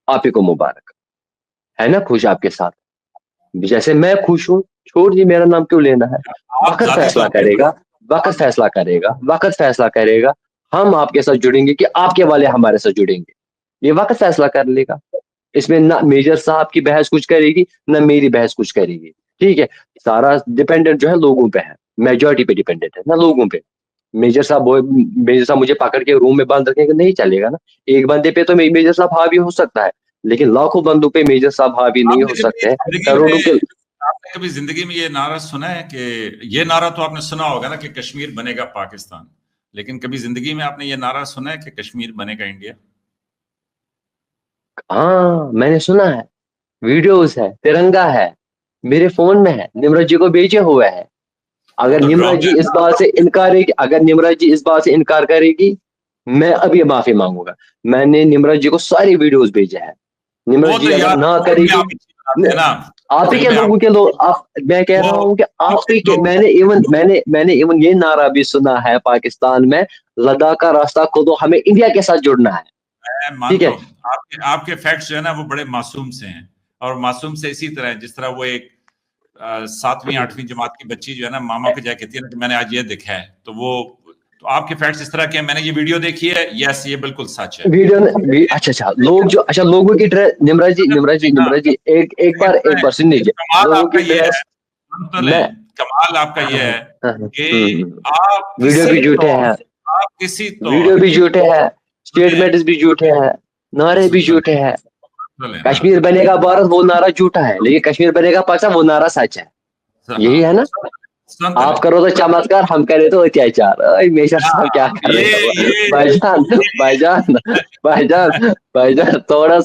آپ ہی کو مبارک ہے نا, خوش آپ کے ساتھ جیسے میں خوش ہوں. چھوڑ جی میرا نام کیوں لینا ہے, وقت فیصلہ کرے گا, وقت فیصلہ کرے گا, وقت فیصلہ کرے گا. ہم آپ کے ساتھ جڑیں گے کہ آپ کے والے ہمارے ساتھ جڑیں گے, یہ وقت فیصلہ کر لے گا. اس میں نہ میجر صاحب کی بحث کچھ کرے گی نہ میری بحث کچھ کرے گی. ٹھیک ہے, سارا ڈپینڈنٹ جو ہے لوگوں پہ ہے, میجورٹی پہ ڈپینڈنٹ ہے نا لوگوں پہ. میجر صاحب مجھے پکڑ کے روم میں بند رکھیں گے, نہیں چلے گا نا. ایک بندے پہ تو میجر صاحب حاوی ہو سکتا ہے, لیکن لاکھوں بندوں پہ میجر صاحب حاوی نہیں ہو سکتے. کروڑوں کے آپ نے کبھی زندگی میں یہ نعرہ سنا ہے کہ یہ نعرہ تو آپ نے سنا ہوگا نا کہ کشمیر بنے گا پاکستان, لیکن کبھی زندگی میں آپ نے یہ نعرہ سنا ہے کہ کشمیر بنے گا انڈیا؟ ہاں میں نے سنا ہے, ویڈیوز ہے, ترنگا ہے میرے فون میں ہے, نمرت جی کو بیچے ہوئے ہے. اگر تو نمرت ڈراپ جی اس بات سے انکار ہے, اگر نمرت جی اس بات سے انکار کرے گی میں ابھی معافی مانگوں گا. میں نے نمرت جی کو ساری ویڈیوز بھیجے ہیں. وہ نمرت تو جی اگر یار نہ کرے گی, آپ ہی کے لوگوں کے لوگ, میں کہہ رہا ہوں کہ آپ ہی کے, میں نے ایون یہ نعرہ بھی سنا ہے پاکستان میں, لداخ کا راستہ کھولو, ہمیں انڈیا کے ساتھ جڑنا ہے. میں مانتا ہوں آپ کے فیکٹس جو ہے نا وہ بڑے معصوم سے ہیں, اور معصوم سے اسی طرح جس طرح وہ ایک 7ویں 8ویں جماعت کی بچی جو ہے نا ماما کے جائے کہتی ہے نا کہ میں نے آج یہ دیکھا ہے, تو وہ تو آپ کے فیکٹس اس طرح کے ہیں. میں نے یہ ویڈیو دیکھی ہے, یس یہ بالکل سچ ہے. ویڈیو اچھا لوگ جو لوگوں کی ڈریس, نمرت جی ایک بار سن لیجیے. کمال لوگوں آپ کا کی یہ ڈریس ہے, کمال آپ کا یہ ہے کہ آپ ویڈیو بھی جھوٹے ہیں, کسی ویڈیو بھی جھوٹے ہیں, اسٹیٹمنٹس بھی جھوٹے ہیں, نعرے بھی جھوٹے ہیں. کشمیر بنے گا بھارت وہ نعرہ جھوٹا ہے, لیکن کشمیر بنے گا پاکستان وہ نعرہ سچ ہے. یہی ہے نا, آپ کرو تو چمتکار, ہم کرے تو اتیاچار. میجر صاحب کیا کر رہے ہیں بھائی جان تھوڑا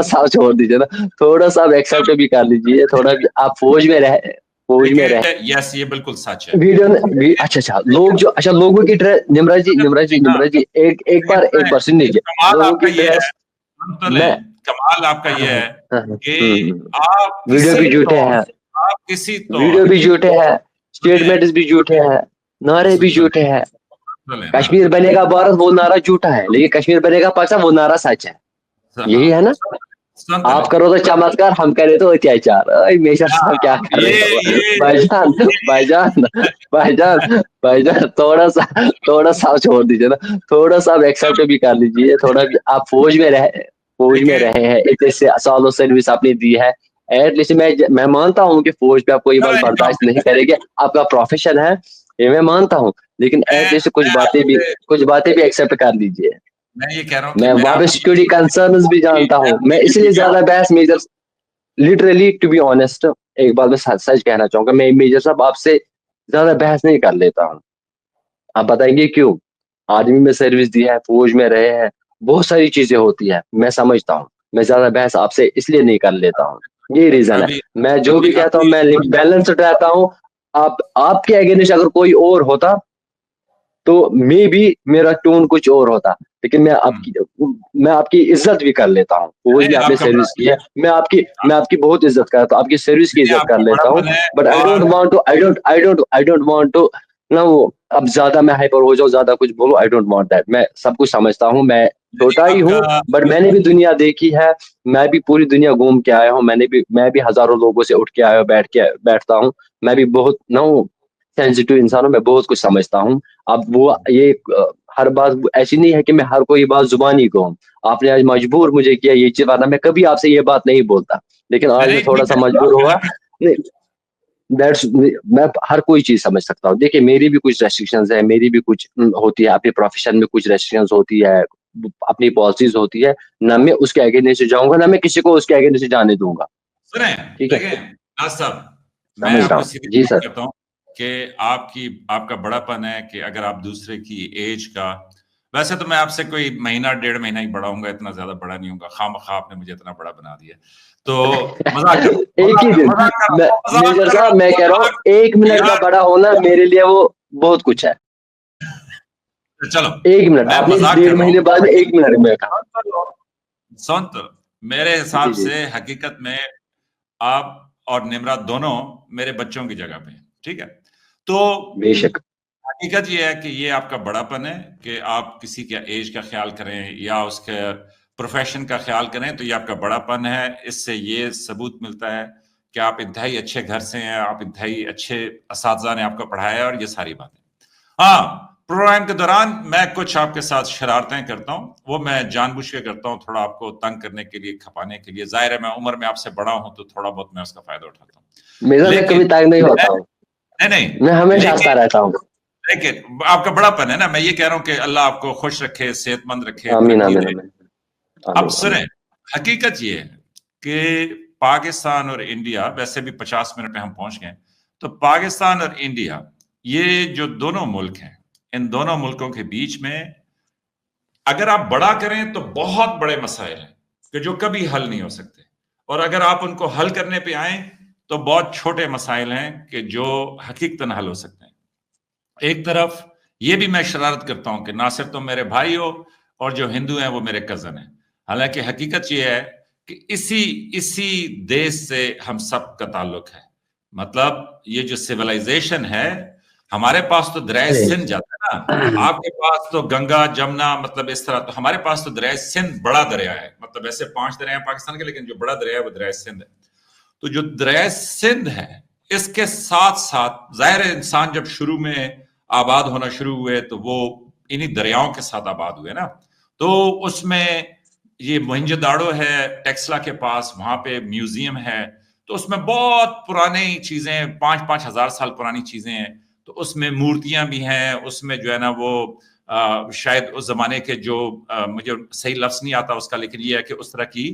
سا چھوڑ دیجیے نا, تھوڑا سا ایکسپٹ بھی کر لیجیے, تھوڑا بھی آپ فوج میں رہے. یس یہ بالکل سچ ہے. ویڈیو اچھا لوگ جو لوگوں کی ڈریس, نمرت جی ایک بار سن لیجیے. لوگوں کی ڈریس میں کمال آپ کا یہ ہے کہ آپ ویڈیو بھی جھوٹے ہیں, ویڈیو بھی جھوٹے ہیں, اسٹیٹمنٹس بھی جھوٹے ہیں, نعرے بھی جھوٹے ہیں. کشمیر بنے گا بھارت وہ نعرہ جھوٹا ہے, لیکن کشمیر بنے گا پاکستان وہ نعرہ سچ ہے. یہی ہے نا, آپ کرو تو چمتکار, ہم کرے تو اتیاچار. میجر صاحب کیا کر رہے ہیں بھائی جان تھوڑا سا چھوڑ دیجیے نا, تھوڑا سا ایکسپٹ بھی کر لیجیے. تھوڑا بھی آپ فوج میں رہے ہیں, اتنے سالوں سروس آپ نے دی ہے. ایٹ لیسٹ میں مانتا ہوں کہ فوج پہ آپ کوئی بات برداشت نہیں کرے گی, آپ کا پروفیشن ہے, یہ میں مانتا ہوں, لیکن ایٹ لیسٹ کچھ باتیں بھی ایکسپٹ کر لیجیے. میں یہ کہہ رہا ہوں میں وہاں پہ سیکورٹی کنسرنز بھی جانتا ہوں, میں اس لیے زیادہ بحث major literally to be honest ایک بات میں سچ کہنا چاہوں گا, میں میجر صاحب آپ سے زیادہ بحث نہیں کر لیتا ہوں. آپ بتائیں گے کیوں؟ آرمی میں سروس دی ہے, فوج میں رہے ہیں, بہت ساری چیزیں ہوتی ہیں, میں سمجھتا ہوں. میں زیادہ بحث آپ سے اس لیے نہیں کر لیتا ہوں, یہ ریزن ہے. میں جو بھی کہتا ہوں میں بیلنسڈ رہتا ہوں. آپ کے اگینسٹ اگر کوئی اور ہوتا تو میں بھی میرا ٹون کچھ اور ہوتا, لیکن میں آپ کی عزت بھی کر لیتا ہوں. فوج میں آپ نے سروس کی ہے, میں آپ کی بہت عزت کرتا ہوں, آپ کی سروس کی عزت کر لیتا ہوں. But I don't want to وہ اب زیادہ میں ہائپر ہو جاؤں, زیادہ کچھ بولو. آئی ڈونٹ وانٹ دیٹ. میں سب کچھ سمجھتا ہوں, میں چھوٹا ہی ہوں, بٹ میں نے بھی دنیا دیکھی ہے, میں بھی پوری دنیا گھوم کے آیا ہوں. میں بھی ہزاروں لوگوں سے اٹھ کے آیا ہوں, بیٹھتا ہوں. میں بھی بہت سینسیٹیو انسان ہوں, میں بہت کچھ سمجھتا ہوں. اب وہ یہ ہر بات ایسی نہیں ہے کہ میں ہر کوئی بات زبانی کہوں. آپ نے آج مجبور مجھے کیا یہ چیز, ورنہ میں کبھی آپ سے یہ بات نہیں بولتا, لیکن آج میں تھوڑا سا مجبور ہوا. میں ہر کوئی چیز سمجھ سکتا ہوں. دیکھیے میری بھی کچھ ریسٹرکشنز ہیں, میری بھی کچھ ہوتی ہے, اپنے پروفیشن میں کچھ ریسٹرکشنز ہوتی ہے, اپنی پالیسیز ہوتی ہے, نہ میں اس کے اگینسٹ سے جاؤں گا, نہ میں کسی کو اس کے اگینسٹ سے جانے دوں گا. سنیں ٹھیک ہے, دیکھیں ناز صاحب, میں سمجھ آپ رہا کو ہوں. سیدھی جی بات سر. کہتا ہوں کہ آپ کا بڑا پن ہے کہ اگر آپ دوسرے کی ایج کا, ویسے تو میں آپ سے کوئی مہینہ 1.5 مہینہ ہی بڑا ہوں گا, اتنا زیادہ بڑا نہیں ہوں گا, خواہ آپ نے مجھے اتنا بڑا بنا دیا, تو مذاق کر ایک ہی دن میجر صاحب, میں کہہ رہا ہوں 1 منٹ کا بڑا ہونا میرے لیے وہ بہت کچھ ہے. چلو 1 منٹ, میں آپ نے مذاق 1.5 کر رہا مہینے ہوں, بعد 1 منٹ میں کہا. سن تو میرے جی حساب جی سے حقیقت میں آپ اور نمرا دونوں میرے بچوں کی جگہ پہ, ٹھیک ہے, تو بے شک. حقیقت یہ ہے کہ یہ آپ کا بڑا پن ہے کہ آپ کسی کے ایج کا خیال کریں یا اس کے پروفیشن کا خیال کریں, تو یہ آپ کا بڑا پن ہے. اس سے یہ ثبوت ملتا ہے کہ آپ انتہائی اچھے گھر سے ہیں, آپ انتہائی اچھے اساتذہ نے آپ کو پڑھایا ہے, اور یہ ساری باتیں. ہاں, پروگرام کے دوران میں کچھ آپ کے ساتھ شرارتیں کرتا ہوں, وہ میں جان بوجھ کے کرتا ہوں, تھوڑا آپ کو تنگ کرنے کے لیے, کھپانے کے لیے. ظاہر ہے میں عمر میں آپ سے بڑا ہوں تو تھوڑا بہت میں اس کا فائدہ اٹھاتا ہوں, میرا میں کبھی تنگ نہیں ہوتا ہوں, نہیں میں ہمیشہ ہنستا رہتا ہوں. لیکن آپ کا بڑا پن ہے نا, میں یہ کہہ رہا ہوں کہ اللہ آپ کو خوش رکھے, صحت مند رکھے, آمین ترقی آمین دے. آمین اب آمین. سنیں, حقیقت یہ ہے کہ پاکستان اور انڈیا, ویسے بھی 50 منٹ میں ہم پہنچ گئے, تو پاکستان اور انڈیا یہ جو دونوں ملک ہیں, ان دونوں ملکوں کے بیچ میں اگر آپ بڑا کریں تو بہت بڑے مسائل ہیں کہ جو کبھی حل نہیں ہو سکتے, اور اگر آپ ان کو حل کرنے پہ آئیں تو بہت چھوٹے مسائل ہیں کہ جو حقیقتاً حل ہو سکتے ہیں. ایک طرف یہ بھی میں شرارت کرتا ہوں کہ ناصر تم میرے بھائی ہو اور جو ہندو ہیں وہ میرے کزن ہیں, حالانکہ حقیقت یہ ہے کہ اسی دیش سے ہم سب کا تعلق ہے. مطلب یہ جو سیولائزیشن ہے, ہمارے پاس تو دریائے سندھ جاتا ہے نا, آپ کے پاس تو گنگا جمنا, مطلب اس طرح, تو ہمارے پاس تو دریائے سندھ بڑا دریا ہے. مطلب ایسے 5 دریا ہیں پاکستان کے, لیکن جو بڑا دریا ہے وہ دریائے سندھ ہے. تو جو دریائے سندھ ہے, اس کے ساتھ ساتھ ظاہر انسان جب شروع میں آباد ہونا شروع ہوئے تو وہ انہی دریاؤں کے ساتھ آباد ہوئے نا. تو اس میں یہ موہنجو داڑو ہے ٹیکسلا کے پاس, وہاں پہ میوزیم ہے, تو اس میں بہت پرانی چیزیں, 5-5 ہزار سال پرانی چیزیں ہیں. تو اس میں مورتیاں بھی ہیں, اس میں جو ہے نا وہ شاید اس زمانے کے جو مجھے صحیح لفظ نہیں آتا اس کا, لیکن یہ ہے کہ اس طرح کی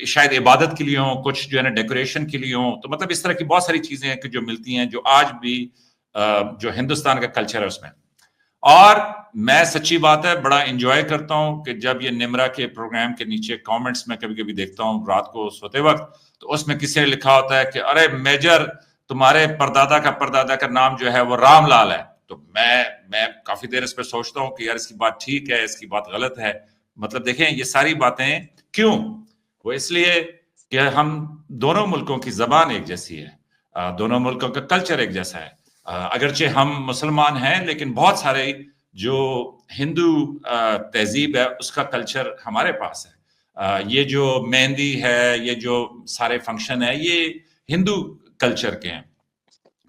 شاید عبادت کے لیے ہوں, کچھ جو ہے نا ڈیکوریشن کے لیے ہوں. تو مطلب اس طرح کی بہت ساری چیزیں ہیں کہ جو ملتی ہیں, جو آج بھی جو ہندوستان کا کلچر ہے اس میں. اور میں سچی بات ہے بڑا انجوائے کرتا ہوں کہ جب یہ نمرا کے پروگرام کے نیچے کامنٹس میں کبھی کبھی دیکھتا ہوں رات کو سوتے وقت, تو اس میں کسی نے لکھا ہوتا ہے کہ ارے میجر تمہارے پردادا کا نام جو ہے وہ رام لال ہے. تو میں کافی دیر اس پہ سوچتا ہوں کہ یار اس کی بات ٹھیک ہے, اس کی بات غلط ہے. مطلب دیکھیں یہ ساری باتیں کیوں, وہ اس لیے کہ ہم دونوں ملکوں کی زبان ایک جیسی ہے, دونوں ملکوں کا کلچر ایک جیسا ہے. اگرچہ ہم مسلمان ہیں لیکن بہت سارے جو ہندو تہذیب ہے اس کا کلچر ہمارے پاس ہے. یہ جو مہندی ہے, یہ جو سارے فنکشن ہے, یہ ہندو کلچر کے ہیں.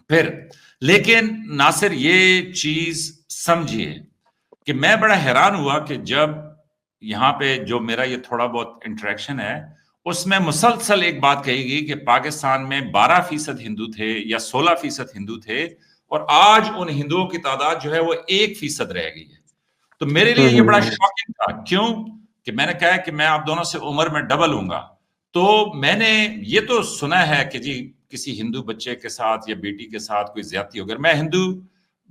پھر لیکن ناصر یہ چیز سمجھیے کہ میں بڑا حیران ہوا کہ جب یہاں پہ جو میرا یہ تھوڑا بہت انٹریکشن ہے اس میں مسلسل ایک بات کہی گئی کہ پاکستان میں 12% ہندو تھے یا 16% ہندو تھے, اور آج ان ہندوؤں کی تعداد جو ہے وہ 1% رہ گئی ہے. تو میرے لیے یہ بڑا شاکنگ تھا. کیوں کہ میں نے کہا کہ میں آپ دونوں سے عمر میں ڈبل ہوں گا. تو میں نے یہ تو سنا ہے کہ جی کسی ہندو بچے کے ساتھ یا بیٹی کے ساتھ کوئی زیادتی ہو. میں ہندو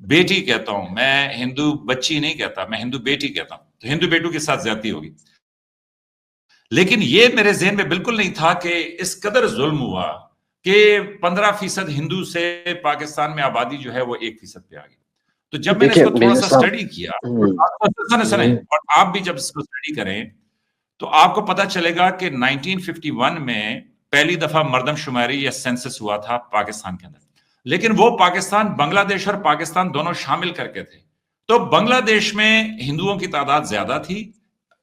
بیٹی کہتا ہوں, میں ہندو بچی نہیں کہتا, میں ہندو بیٹی کہتا ہوں. تو ہندو بیٹوں کے ساتھ زیادتی ہوگی. لیکن یہ میرے ذہن میں بالکل نہیں تھا کہ اس قدر ظلم ہوا کہ 15% ہندو سے پاکستان میں آبادی جو ہے وہ 1% پہ آ گئی. تو جب میں نے اس کو تھوڑا سا اسٹڈی کیا, اور آپ بھی جب اس کو اسٹڈی کریں تو آپ کو پتا چلے گا کہ 1951 میں پہلی دفعہ مردم شماری یا سینسس ہوا تھا پاکستان کے اندر, لیکن وہ پاکستان, بنگلہ دیش اور پاکستان دونوں شامل کر کے تھے. تو بنگلہ دیش میں ہندوؤں کی تعداد زیادہ تھی.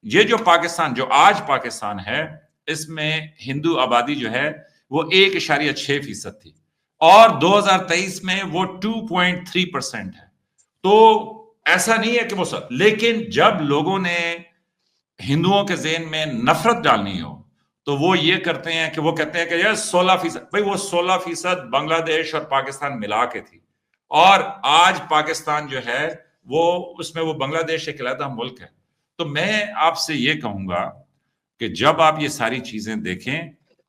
یہ جو پاکستان, جو آج پاکستان ہے, اس میں ہندو آبادی جو ہے وہ 1.6% تھی, اور 2023 میں وہ 2.3% ہے. تو ایسا نہیں ہے کہ وہ سب, لیکن جب لوگوں نے ہندوؤں کے ذہن میں نفرت ڈالنی ہو تو وہ یہ کرتے ہیں کہ وہ کہتے ہیں کہ یہ 16%، بھائی وہ 16% بنگلہ دیش اور پاکستان ملا کے تھی، اور آج پاکستان جو ہے وہ اس میں وہ بنگلہ دیش ایک علیحدہ ملک ہے. تو میں آپ سے یہ کہوں گا کہ جب آپ یہ ساری چیزیں دیکھیں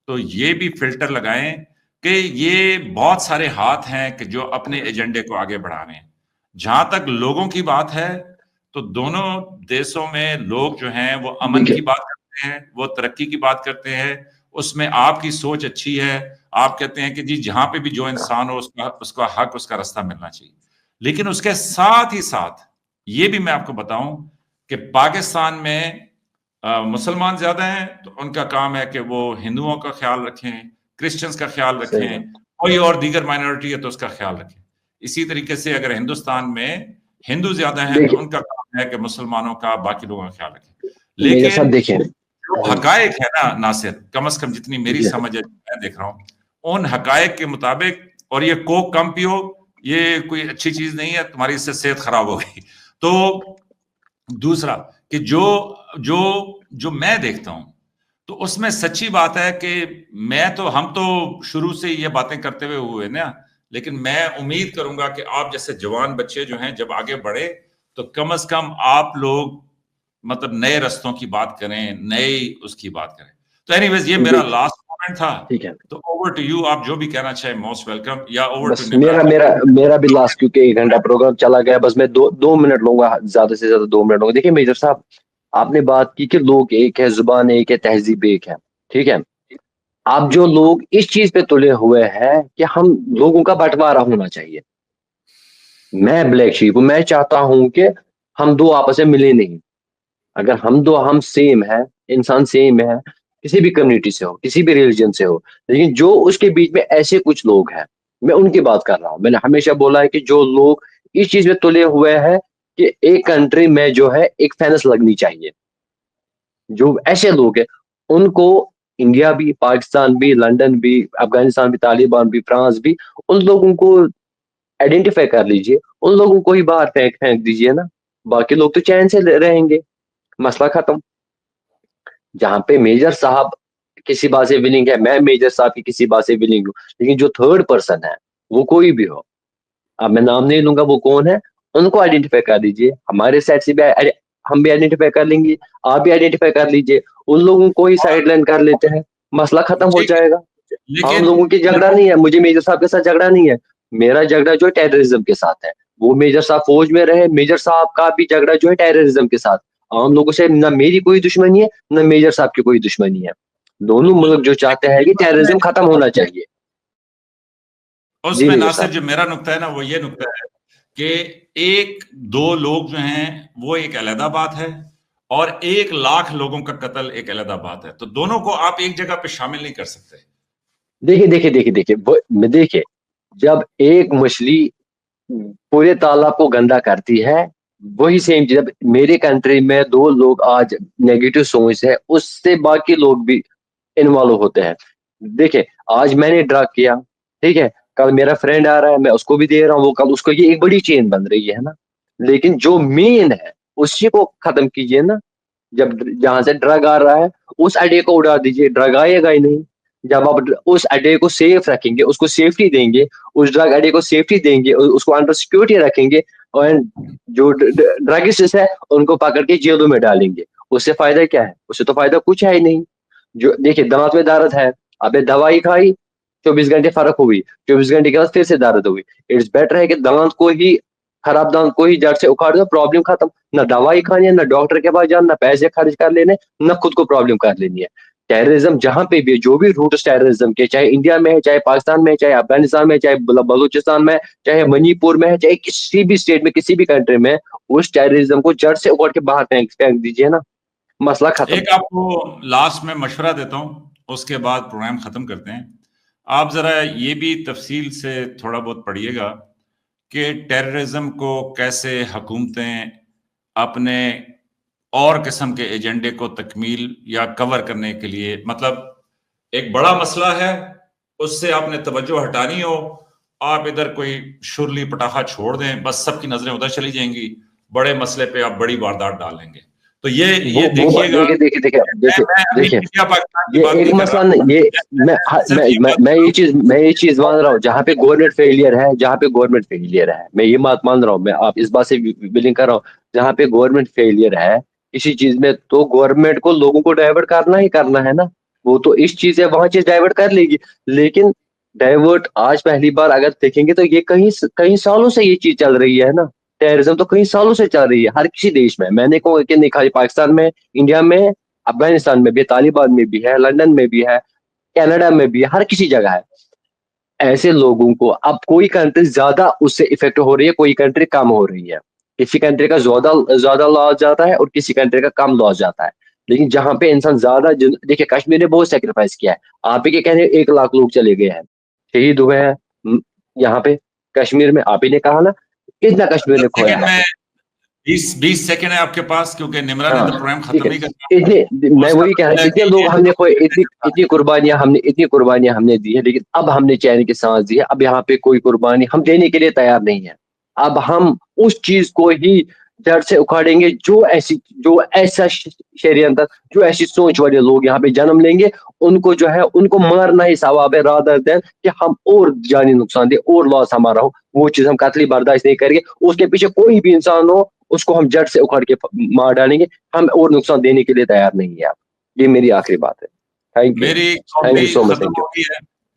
تو یہ بھی فلٹر لگائیں کہ یہ بہت سارے ہاتھ ہیں کہ جو اپنے ایجنڈے کو آگے بڑھا رہے ہیں. جہاں تک لوگوں کی بات ہے تو دونوں دیشوں میں لوگ جو ہیں وہ امن کی بات کرتے ہیں، وہ ترقی کی بات کرتے ہیں. اس میں آپ کی سوچ اچھی ہے، آپ کہتے ہیں کہ جی جہاں پہ بھی جو انسان ہو اس کا حق، اس کا راستہ ملنا چاہیے. لیکن اس کے ساتھ ہی ساتھ یہ بھی میں آپ کو بتاؤں کہ پاکستان میں مسلمان زیادہ ہیں تو ان کا کام ہے کہ وہ ہندوؤں کا خیال رکھیں، کرسچنز کا خیال رکھیں، کوئی اور دیگر مائنورٹی ہے تو اس کا خیال رکھیں. اسی طریقے سے اگر ہندوستان میں ہندو زیادہ ہیں تو ان کا کام ہے کہ مسلمانوں کا، باقی لوگوں کا خیال رکھیں. لیکن جو حقائق ہے نا ناصر، کم از کم جتنی میری سمجھ ہے میں دیکھ رہا ہوں ان حقائق کے مطابق، اور یہ کوک کم پیو یہ کوئی اچھی چیز نہیں ہے، تمہاری اس سے صحت خراب ہو گئی. تو دوسرا کہ جو میں دیکھتا ہوں تو اس میں سچی بات ہے کہ ہم تو شروع سے یہ باتیں کرتے ہوئے نا، لیکن میں امید کروں گا کہ آپ جیسے جوان بچے جو ہیں جب آگے بڑھے تو کم از کم آپ لوگ مطلب نئے رستوں کی بات کریں، نئے اس کی بات کریں. تو اینی ویز یہ میرا لاسٹ مومنٹ تھا. ٹھیک ہے، تو اوور ٹو یو، آپ جو بھی کہنا چاہیں موسٹ ویلکم. یا اوور ٹو میرا بھی لاسٹ، کیونکہ 1 گھنٹہ پروگرام چلا گیا، بس میں 2 منٹ لوں گا، زیادہ سے زیادہ 2 منٹ لوں گا. دیکھیے میجر صاحب، آپ نے بات کی کہ لوگ ایک ہے، زبان ایک ہے، تہذیب ایک ہے. ٹھیک ہے، اب جو لوگ اس چیز پہ تلے ہوئے ہیں کہ ہم لوگوں کا بٹوارا ہونا چاہیے. میں بلیک شیپ ہوں، میں چاہتا ہوں کہ ہم دو آپس میں ملے نہیں. اگر ہم سیم ہے، انسان سیم ہے، کسی بھی کمیونٹی سے ہو، کسی بھی ریلیجن سے ہو، لیکن جو اس کے بیچ میں ایسے کچھ لوگ ہیں، میں ان کی بات کر رہا ہوں. میں نے ہمیشہ بولا ہے کہ جو لوگ اس چیز میں تلے ہوئے ہیں کہ ایک کنٹری میں جو ہے ایک فینس لگنی چاہیے، جو ایسے لوگ ہیں ان کو انڈیا بھی، پاکستان بھی، لندن بھی، افغانستان بھی، طالبان بھی، فرانس بھی، ان لوگوں کو آئیڈینٹیفائی کر لیجئے، ان لوگوں کو ہی باہر پھینک دیجئے نا. باقی لوگ تو چین سے رہیں گے، مسئلہ ختم. جہاں پہ میجر صاحب کسی بات سے ولنگ ہے، میں میجر صاحب کی کسی بات سے ولنگ ہوں، لیکن جو تھرڈ پرسن ہے وہ کوئی بھی ہو، اب میں نام نہیں لوں گا وہ کون ہے، ان کو آئیڈینٹیفائی کر دیجئے. ہمارے سائڈ سے بھی ہم بھی آئیڈینٹیفائی کر لیں گے، آپ بھی آئیڈینٹیفائی کر لیجئے، ان لوگوں کو ہی سائڈ لائن کر لیتے ہیں، مسئلہ ختم ہو جائے گا. ہم لوگوں کی جھگڑا نہیں ہے، مجھے میجر صاحب کے ساتھ جھگڑا نہیں ہے، میرا جھگڑا جو ٹیررزم کے ساتھ ہے. وہ میجر صاحب فوج میں رہے، میجر صاحب کا بھی جھگڑا جو ہے ٹیررزم کے ساتھ. عام لوگوں سے نہ میری کوئی دشمنی ہے، نہ میجر صاحب کی کوئی دشمنی ہے. دونوں ملک جو چاہتے ہیں کہ ٹیررزم ختم ہونا چاہیے. اس میں ناصر جو میرا نقطہ ہے نا وہ یہ نقطہ ہے کہ 1-2 لوگ جو ہیں وہ ایک علیحدہ بات ہے، اور 1,00,000 لوگوں کا قتل ایک علیحدہ بات ہے. تو دونوں کو آپ ایک جگہ پہ شامل نہیں کر سکتے. دیکھیے جب ایک مچھلی پورے تالاب کو گندا کرتی ہے، وہی سیم چیز. جب میری کنٹری میں 2 لوگ آج نیگیٹو سوچ ہے، اس سے باقی لوگ بھی انوالو ہوتے ہیں. دیکھیں آج میں نے ڈرگ کیا، ٹھیک ہے، کل میرا فرینڈ آ رہا ہے، میں اس کو بھی دے رہا ہوں، وہ کل اس کو، یہ ایک بڑی چین بن رہی ہے نا. لیکن جو مین ہے اسی کو ختم کیجئے نا. جب جہاں سے ڈرگ آ رہا ہے اس اڈے کو اڑا دیجئے، ڈرگ آئے گا ہی نہیں. جب آپ اس اڈے کو سیف رکھیں گے، اس کو سیفٹی دیں گے، اس ڈرگ اڈے کو سیفٹی دیں گے، اس کو انڈر سیکورٹی رکھیں گے، اور جو ڈرگسٹ ہے ان کو پکڑ کے جیلوں میں ڈالیں گے، اس سے فائدہ کیا ہے؟ اس سے تو فائدہ کچھ ہے ہی نہیں. جو دیکھیں دانت میں درد ہے، ابھی دوائی کھائی، 24 گھنٹے فرق ہوئی، 24 گھنٹے کے بعد پھر سے درد ہوئی. اٹس بیٹر ہے کہ دانت کو ہی، خراب دانت کو ہی جڑ سے اکھاڑ دو، پرابلم ختم. نہ دوائی کھانی ہے، نہ ڈاکٹر کے پاس جانا، نہ پیسے خرچ کر لینے، نہ خود کو پرابلم کر لینی ہے. ٹیررزم جہاں پہ بھی، جو بھی روٹس ٹیررزم کے، چاہے انڈیا میں ہے، چاہے پاکستان میں ہے، چاہے افغانستان میں ہے، چاہے بلوچستان میں ہے، چاہے منی پور میں ہے، چاہے کسی بھی اسٹیٹ میں، کسی بھی کنٹری میں، اس ٹیررزم کو جڑ سے اکھاڑ کے باہر پھینک دیجیے نا، مسئلہ ختم. ایک آپ کو لاسٹ میں مشورہ دیتا ہوں، اس کے بعد پروگرام ختم کرتے ہیں. آپ ذرا یہ بھی تفصیل سے تھوڑا بہت پڑھیے گا کہ ٹیررزم کو کیسے حکومتیں اپنے اور قسم کے ایجنڈے کو تکمیل یا کور کرنے کے لیے، مطلب ایک بڑا مسئلہ ہے، اس سے آپ نے توجہ ہٹانی ہو، آپ ادھر کوئی شرلی پٹاخہ چھوڑ دیں، بس سب کی نظریں ادھر چلی جائیں گی، بڑے مسئلے پہ آپ بڑی واردات ڈال لیں گے. تو یہ دیکھیے یہ ایک مسئلہ نہیں، میں یہ چیز مان رہا ہوں جہاں پہ گورنمنٹ فیلئر ہے، میں یہ بات مان رہا ہوں، میں آپ اس بات سے بلنگ کر رہا ہوں، جہاں پہ گورنمنٹ فیلئر ہے کسی چیز میں تو گورنمنٹ کو لوگوں کو ڈائیورٹ کرنا ہے نا، وہ تو اس چیز ہے وہاں چیز ڈائیورٹ کر لے گی، لیکن ڈائیورٹ آج پہلی بار اگر دیکھیں گے تو یہ کئی سالوں سے یہ چیز چل رہی ہے نا، ٹیررزم تو کئی سالوں سے چل رہی ہے ہر کسی دیش میں نے کہا کہ نہیں خالی پاکستان میں، انڈیا میں، افغانستان میں بھی، طالبان میں بھی ہے، لندن میں بھی ہے، کینیڈا میں بھی ہے، ہر کسی جگہ ہے۔ ایسے لوگوں کو اب کوئی کنٹری زیادہ اس سے افیکٹ ہو رہی ہے، کوئی کنٹری کم ہو رہی ہے، کسی کنٹری کا زیادہ لاس جاتا ہے اور کسی کنٹری کا کم لاس جاتا ہے، لیکن جہاں پہ انسان زیادہ دیکھیں کشمیر نے بہت سیکریفائس کیا ہے، آپ ہی کے کہنے 1 لاکھ لوگ چلے گئے ہیں، شہید ہوئے ہیں یہاں پہ کشمیر میں، آپ ہی نے کہا نا کتنا کشمیر نے کھویا ہے۔ 20 سیکنڈ ہے آپ کے پاس، کیونکہ نمرا نے تو پروگرام ختم ہی کرنا، میں وہی کہہ رہا ہوں اتنے لوگ ہم نے کھوئے، اتنی قربانیاں ہم نے دی ہے، لیکن اب ہم نے چین کی سانس دی ہے، اب یہاں پہ کوئی قربانی ہم دینے کے لیے تیار نہیں ہے، اب ہم اس چیز کو ہی جڑ سے اکھاڑیں گے جو ایسا شریعت، جو ایسی سوچ والے لوگ یہاں پہ جنم لیں گے، ان کو جو ہے ان کو مارنا ہی ثواب ہے، رادر دین کہ ہم اور جانی نقصان دے اور لاس ہمارا ہو، وہ چیز ہم قتلی برداشت نہیں کریں گے، اس کے پیچھے کوئی بھی انسان ہو اس کو ہم جڑ سے اکھاڑ کے مار ڈالیں گے، ہم اور نقصان دینے کے لیے تیار نہیں ہے۔ آپ یہ میری آخری بات ہے، میری تھینک یو سو مچ۔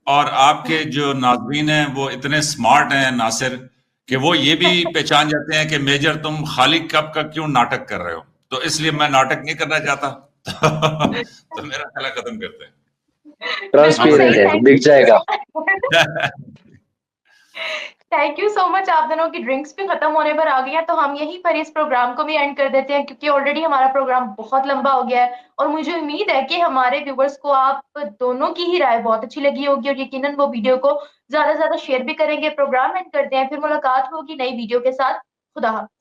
اور آپ کے جو ناظرین ہیں وہ اتنے سمارٹ ہیں ناصر کہ وہ یہ بھی پہچان جاتے ہیں کہ میجر تم خالق کب کا کیوں ناٹک کر رہے ہو، تو اس لیے میں ناٹک نہیں کرنا چاہتا تو میرا خیال ختم کرتے ہیں، ٹرانسپیرنٹ ہے، دکھ جائے گا۔ تھینک یو سو مچ، آپ دونوں کی ڈرنکس بھی ختم ہونے پر آ گئی ہیں، تو ہم یہیں پر اس پروگرام کو بھی اینڈ کر دیتے ہیں، کیونکہ آلریڈی ہمارا پروگرام بہت لمبا ہو گیا ہے، اور مجھے امید ہے کہ ہمارے ویورز کو آپ دونوں کی ہی رائے بہت اچھی لگی ہوگی، اور یقیناً وہ ویڈیو کو زیادہ سے زیادہ شیئر بھی کریں گے۔ پروگرام اینڈ کرتے ہیں، پھر ملاقات ہوگی نئی ویڈیو کے ساتھ، خدا حافظ۔